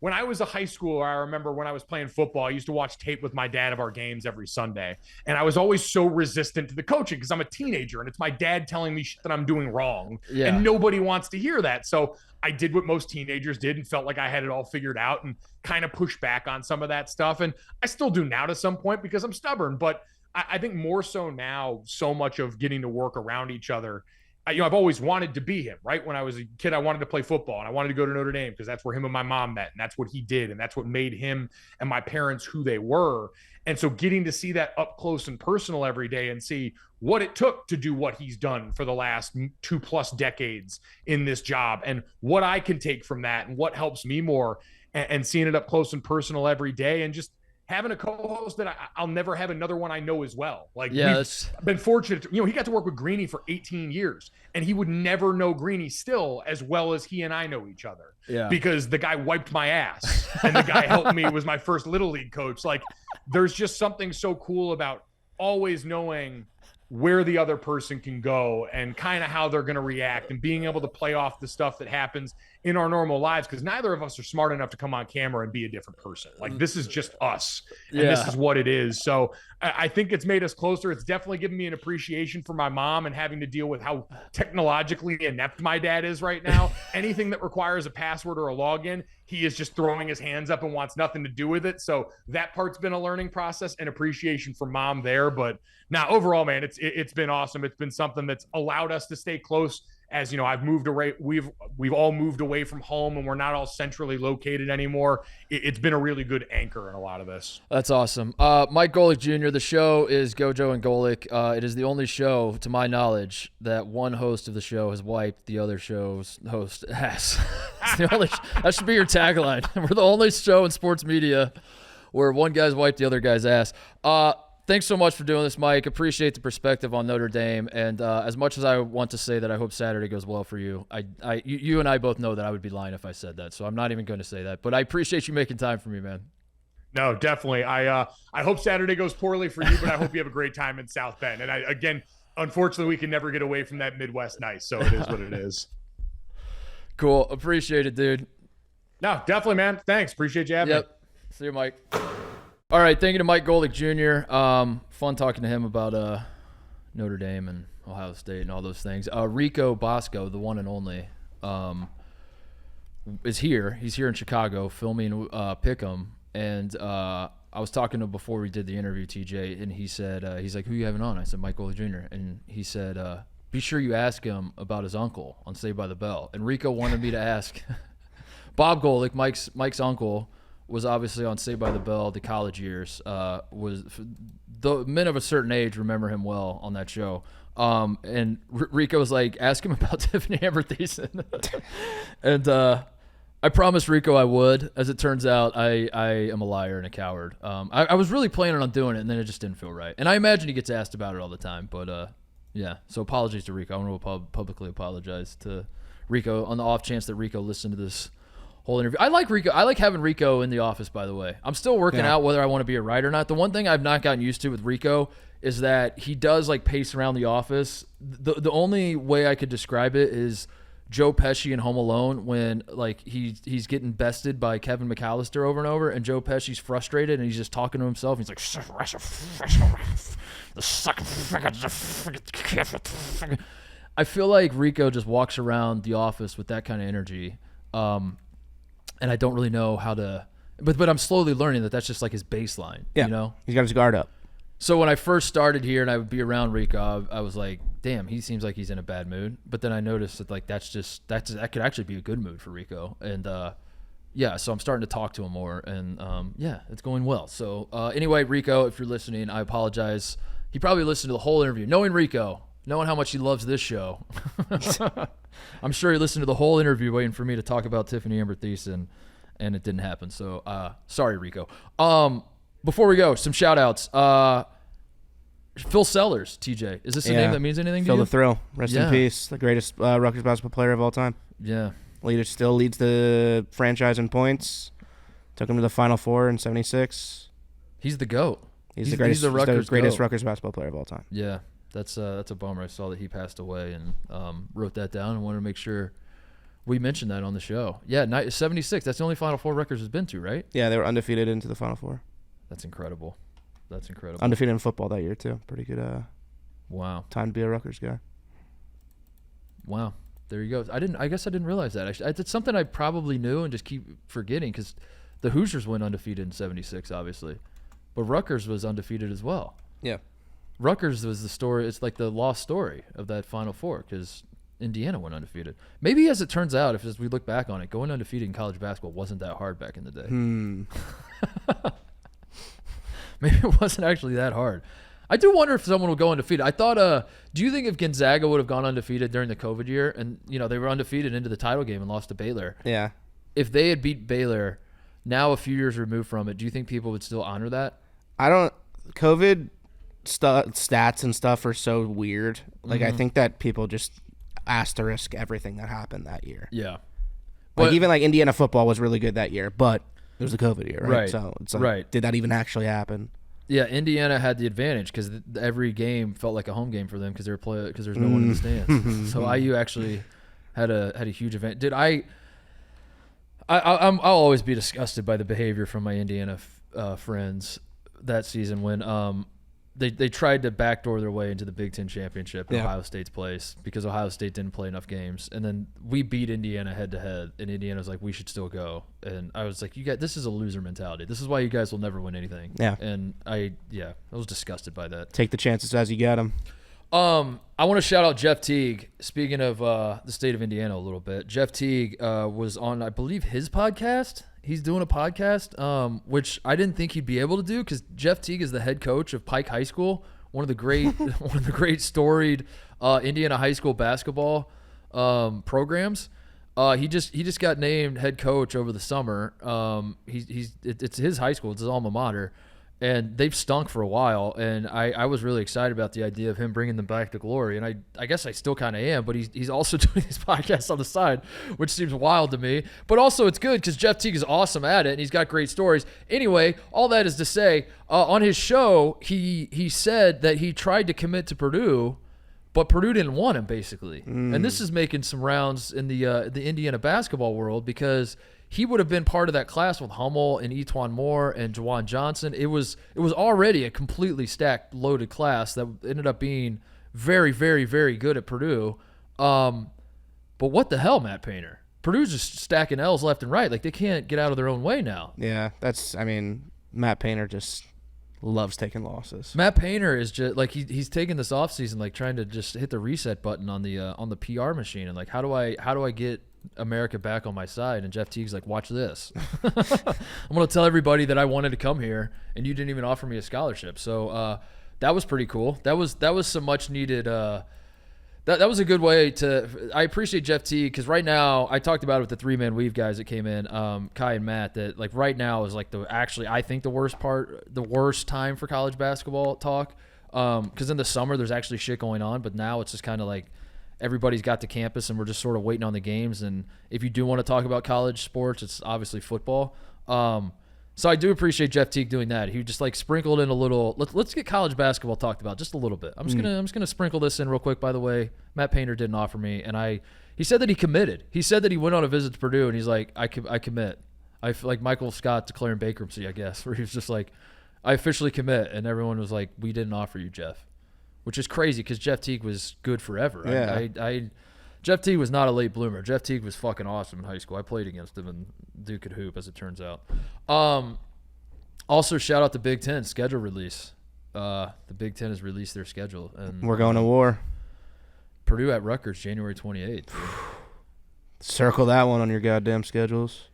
when I was a high schooler, I remember when I was playing football, I used to watch tape with my dad of our games every Sunday. And I was always so resistant to the coaching because I'm a teenager and it's my dad telling me shit that I'm doing wrong. Yeah. And nobody wants to hear that. So I did what most teenagers did and felt like I had it all figured out and kind of pushed back on some of that stuff. And I still do now to some point because I'm stubborn. But I think more so now, so much of getting to work around each other, I've always wanted to be him, right? When I was a kid, I wanted to play football and I wanted to go to Notre Dame because that's where him and my mom met. And that's what he did. And that's what made him and my parents who they were. And so getting to see that up close and personal every day and see what it took to do what he's done for the last 2+ decades in this job, and what I can take from that and what helps me more, and seeing it up close and personal every day, and just having a co-host that I'll never have another one I know as well. Like, yeah, we've been fortunate to, he got to work with Greeny for 18 years and he would never know Greeny still as well as he and I know each other. Yeah. Because the guy wiped my ass and the guy helped me, was my first little league coach. Like, there's just something so cool about always knowing where the other person can go and kind of how they're going to react, and being able to play off the stuff that happens in our normal lives, because neither of us are smart enough to come on camera and be a different person. Like, this is just us, and this is what it is. So I think it's made us closer. It's definitely given me an appreciation for my mom and having to deal with how technologically inept my dad is right now. Anything that requires a password or a login, he is just throwing his hands up and wants nothing to do with it. So that part's been a learning process, and appreciation for mom there. But now overall, man, it's been awesome. It's been something that's allowed us to stay close. As I've moved away. We've all moved away from home, and we're not all centrally located anymore. It's been a really good anchor in a lot of this. That's awesome. Mike Golic Jr. The show is GoJo and Golic. It is the only show, to my knowledge, that one host of the show has wiped the other show's host ass. It's the only. That should be your tagline. We're the only show in sports media where one guy's wiped the other guy's ass. Thanks so much for doing this, Mike. Appreciate the perspective on Notre Dame. And as much as I want to say that I hope Saturday goes well for you, you and I both know that I would be lying if I said that. So I'm not even going to say that. But I appreciate you making time for me, man. No, definitely. I hope Saturday goes poorly for you, but I hope you have a great time in South Bend. And again, unfortunately, we can never get away from that Midwest nice. So it is what it is. Cool. Appreciate it, dude. No, definitely, man. Thanks. Appreciate you having me. See you, Mike. All right, thank you to Mike Golic Jr. Fun talking to him about Notre Dame and Ohio State and all those things. Rico Bosco, the one and only, is here. He's here in Chicago filming Pick'em. And I was talking to him before we did the interview, TJ, and he said, he's like, who are you having on? I said, Mike Golic Jr. And he said, be sure you ask him about his uncle on Saved by the Bell. And Rico wanted me to ask Bob Golic, Mike's uncle, was obviously on Saved by the Bell the college years. Was the men of a certain age remember him well on that show. And Rico was like, ask him about Tiffany Amber Thiessen. And I promised Rico I would. As it turns out, I am a liar and a coward. I was really planning on doing it, and then it just didn't feel right. And I imagine he gets asked about it all the time. But yeah, so apologies to Rico. I want to publicly apologize to Rico on the off chance that Rico listened to this whole interview. I like Rico. I like having Rico in the office, by the way. I'm still working out whether I want to be a writer or not. The one thing I've not gotten used to with Rico is that he does like pace around the office. The only way I could describe it is Joe Pesci in Home Alone when like he's getting bested by Kevin McAllister over and over, and Joe Pesci's frustrated and he's just talking to himself. He's like, I feel like Rico just walks around the office with that kind of energy, and I don't really know how to. But I'm slowly learning that that's just like his baseline. Yeah, you know, he's got his guard up. So when I first started here and I would be around Rico, I was like, damn, he seems like he's in a bad mood. But then I noticed that like that could actually be a good mood for Rico. And yeah, so I'm starting to talk to him more, and yeah, it's going well. So anyway, Rico, if you're listening, I apologize. He probably listened to the whole interview. Knowing Rico, knowing how much he loves this show, I'm sure he listened to the whole interview waiting for me to talk about Tiffany Amber Thiessen, and it didn't happen. So sorry, Rico. Before we go, some shout-outs. Phil Sellers, TJ. Is this a name that means anything to you? Phil the Thrill. Rest in peace. The greatest Rutgers basketball player of all time. Yeah. Still leads the franchise in points. Took him to the Final Four in '76. He's the GOAT. He's the greatest Rutgers basketball player of all time. Yeah. That's a bummer. I saw that he passed away and wrote that down and wanted to make sure we mentioned that on the show. Yeah, 76. That's the only Final Four Rutgers has been to, right? Yeah, they were undefeated into the Final Four. That's incredible. That's incredible. Undefeated in football that year, too. Pretty good wow. time to be a Rutgers guy. Wow. There you go. I guess I didn't realize that. Actually, it's something I probably knew and just keep forgetting because the Hoosiers went undefeated in 76, obviously. But Rutgers was undefeated as well. Yeah. Rutgers was the story. It's like the lost story of that Final Four because Indiana went undefeated. Maybe as it turns out, as we look back on it, going undefeated in college basketball wasn't that hard back in the day. Maybe it wasn't actually that hard. I do wonder if someone will go undefeated. I thought, do you think if Gonzaga would have gone undefeated during the COVID year and, they were undefeated into the title game and lost to Baylor? Yeah. If they had beat Baylor, now a few years removed from it, do you think people would still honor that? COVID stats and stuff are so weird. Like, I think that people just asterisk everything that happened that year. Yeah. Like, even like Indiana football was really good that year, but it was the COVID year, right? So it's like, did that even actually happen? Yeah, Indiana had the advantage because every game felt like a home game for them because because there's no one in the stands. So IU actually had a huge advantage. I'll always be disgusted by the behavior from my Indiana friends that season when they tried to backdoor their way into the Big Ten championship in Ohio State's place because Ohio State didn't play enough games, and then we beat Indiana head to head, and Indiana was like, we should still go, and I was like, this is a loser mentality. This is why you guys will never win anything. Yeah, and I was disgusted by that. Take the chances as you get them. I want to shout out Jeff Teague. Speaking of the state of Indiana a little bit, Jeff Teague was on, I believe, his podcast. He's doing a podcast, which I didn't think he'd be able to do because Jeff Teague is the head coach of Pike High School, one of the great storied Indiana high school basketball programs. He just got named head coach over the summer. It's his high school, it's his alma mater. And they've stunk for a while, and I was really excited about the idea of him bringing them back to glory, and I guess I still kind of am, but he's also doing his podcast on the side, which seems wild to me. But also it's good because Jeff Teague is awesome at it, and he's got great stories. Anyway, all that is to say, on his show, he said that he tried to commit to Purdue, but Purdue didn't want him, basically. And this is making some rounds in the Indiana basketball world because he would have been part of that class with Hummel and Etwan Moore and Jawan Johnson. It was already a completely stacked, loaded class that ended up being very, very, very good at Purdue. But what the hell, Matt Painter? Purdue's just stacking L's left and right. Like, they can't get out of their own way now. Yeah, Matt Painter just loves taking losses. Matt Painter is just like he's taking this offseason, like trying to just hit the reset button on the PR machine and like how do I get America back on my side? And Jeff Teague's like, watch this. I'm gonna tell everybody that I wanted to come here and you didn't even offer me a scholarship. So that was pretty cool. That was some much needed that was a good way to. I appreciate Jeff Teague because right now I talked about it with the 3-man weave guys that came in, Kai and Matt, that like right now is like I think the worst time for college basketball talk, because in the summer there's actually shit going on, but now it's just kind of like everybody's got to campus and we're just sort of waiting on the games. And if you do want to talk about college sports, it's obviously football. So I do appreciate Jeff Teague doing that. He just like sprinkled in a little. Let's get college basketball talked about just a little bit. I'm just gonna sprinkle this in real quick. By the way, Matt Painter didn't offer me, and he said that he committed. He said that he went on a visit to Purdue, and he's like, I commit. I feel like Michael Scott declaring bankruptcy, I guess, where he was just like, I officially commit, and everyone was like, we didn't offer you, Jeff, which is crazy because Jeff Teague was good forever. Yeah. Jeff Teague was not a late bloomer. Jeff Teague was fucking awesome in high school. I played against him, and dude could hoop, as it turns out. Also, shout out the Big Ten schedule release. The Big Ten has released their schedule, and We're going to war. Purdue at Rutgers, January 28th. Circle that one on your goddamn schedules.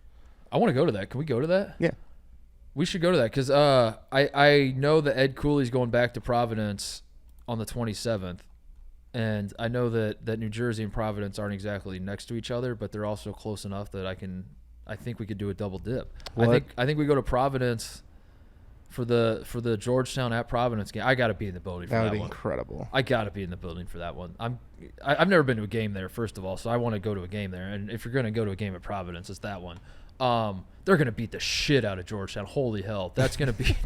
I want to go to that. Can we go to that? Yeah. We should go to that because I know that Ed Cooley's going back to Providence on the 27th. And I know that New Jersey and Providence aren't exactly next to each other, but they're also close enough that I think we could do a double dip. What? I think we go to Providence for the Georgetown at Providence game. I got to be in the building for that That would be one. incredible. I got to be in the building for that one. I've never been to a game there, first of all, so I want to go to a game there. And if you're going to go to a game at Providence, it's that one. They're going to beat the shit out of Georgetown. Holy hell. That's going to be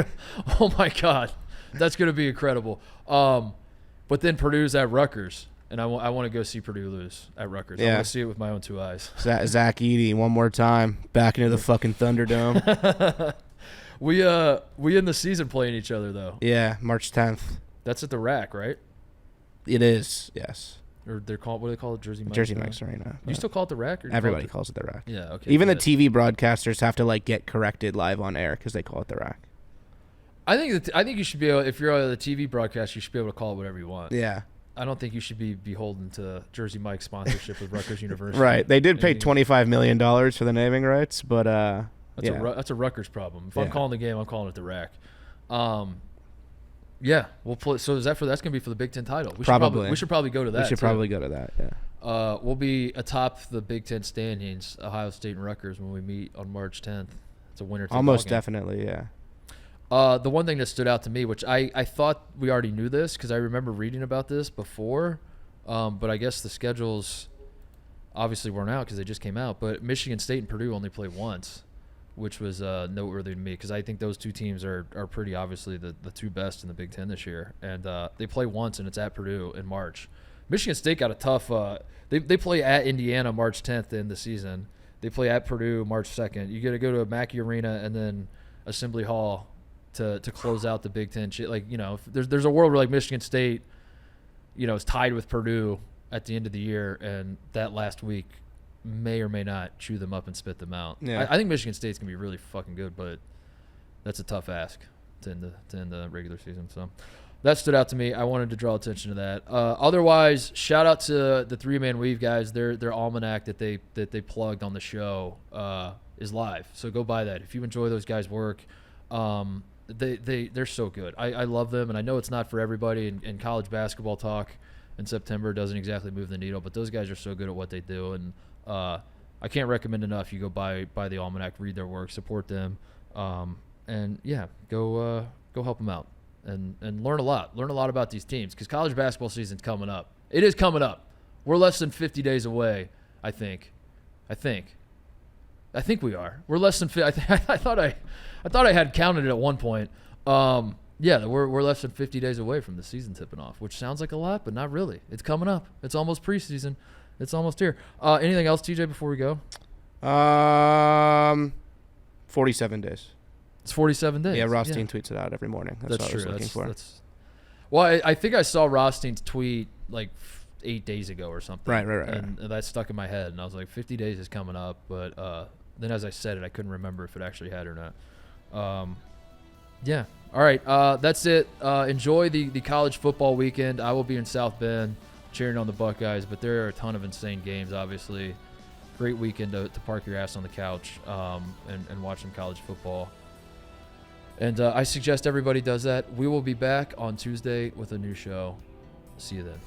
– oh, my God. That's going to be incredible. But then Purdue's at Rutgers, and I want to go see Purdue lose at Rutgers. I want to see it with my own two eyes. Zach Edey, one more time, back into the fucking Thunderdome. We in the season playing each other, though. Yeah, March 10th. That's at the Rack, right? It is, yes. Or they're called, what do they call it? Jersey Mike's? Jersey Mike's Arena. You still call it the Rack? Or Everybody calls it the Rack. Yeah, okay. Even good. the TV broadcasters have to like get corrected live on air because they call it the Rack. I think you should be able, if you're on the TV broadcast, you should be able to call it whatever you want. Yeah. I don't think you should be beholden to Jersey Mike's sponsorship with Rutgers University. Right. They did pay $25 million for the naming rights, but that's a Rutgers problem. If I'm Yeah. calling the game, I'm calling it the Rack. Yeah, we'll play. So that's gonna be for the Big Ten title. We should probably go to that. We should probably go to that. Yeah. We'll be atop the Big Ten standings, Ohio State and Rutgers, when we meet on March 10th. It's a winner. Almost definitely. Yeah. The one thing that stood out to me, which I thought we already knew this because I remember reading about this before, but I guess the schedules obviously weren't out because they just came out. But Michigan State and Purdue only play once, which was noteworthy to me because I think those two teams are pretty obviously the two best in the Big Ten this year. And they play once, and it's at Purdue in March. Michigan State got a tough they play at Indiana March 10th to end the season. They play at Purdue March 2nd. You got to go to Mackey Arena and then Assembly Hall to close out the Big Ten shit. Like, you know, there's a world where like Michigan State, you know, is tied with Purdue at the end of the year, and that last week may or may not chew them up and spit them out. Yeah. I think Michigan State's gonna be really fucking good, but that's a tough ask to end the regular season. So that stood out to me. I wanted to draw attention to that. Otherwise, shout out to the 3-Man Weave guys. Their almanac that they plugged on the show is live. So go buy that if you enjoy those guys' work. They're so good. I love them, and I know it's not for everybody. And college basketball talk in September doesn't exactly move the needle, but those guys are so good at what they do, and I can't recommend enough. You go buy the almanac, read their work, support them, and yeah, go help them out and learn a lot. Learn a lot about these teams because college basketball season's coming up. It is coming up. We're less than 50 days away. I think we are. We're less than. I thought I had counted it at one point. Yeah, we're less than 50 days away from the season tipping off, which sounds like a lot, but not really. It's coming up. It's almost preseason. It's almost here. Anything else, TJ, before we go? 47 days. It's 47 days. Yeah, Rothstein tweets it out every morning. That's what true. I was looking for. Well, I think I saw Rothstein's tweet like 8 days ago or something. Right. And that stuck in my head, and I was like, 50 days is coming up, but then as I said it, I couldn't remember if it actually had or not. Yeah. All right. That's it. Enjoy the college football weekend. I will be in South Bend cheering on the Buckeyes, but there are a ton of insane games, obviously. Great weekend to park your ass on the couch and watch some college football. And I suggest everybody does that. We will be back on Tuesday with a new show. See you then.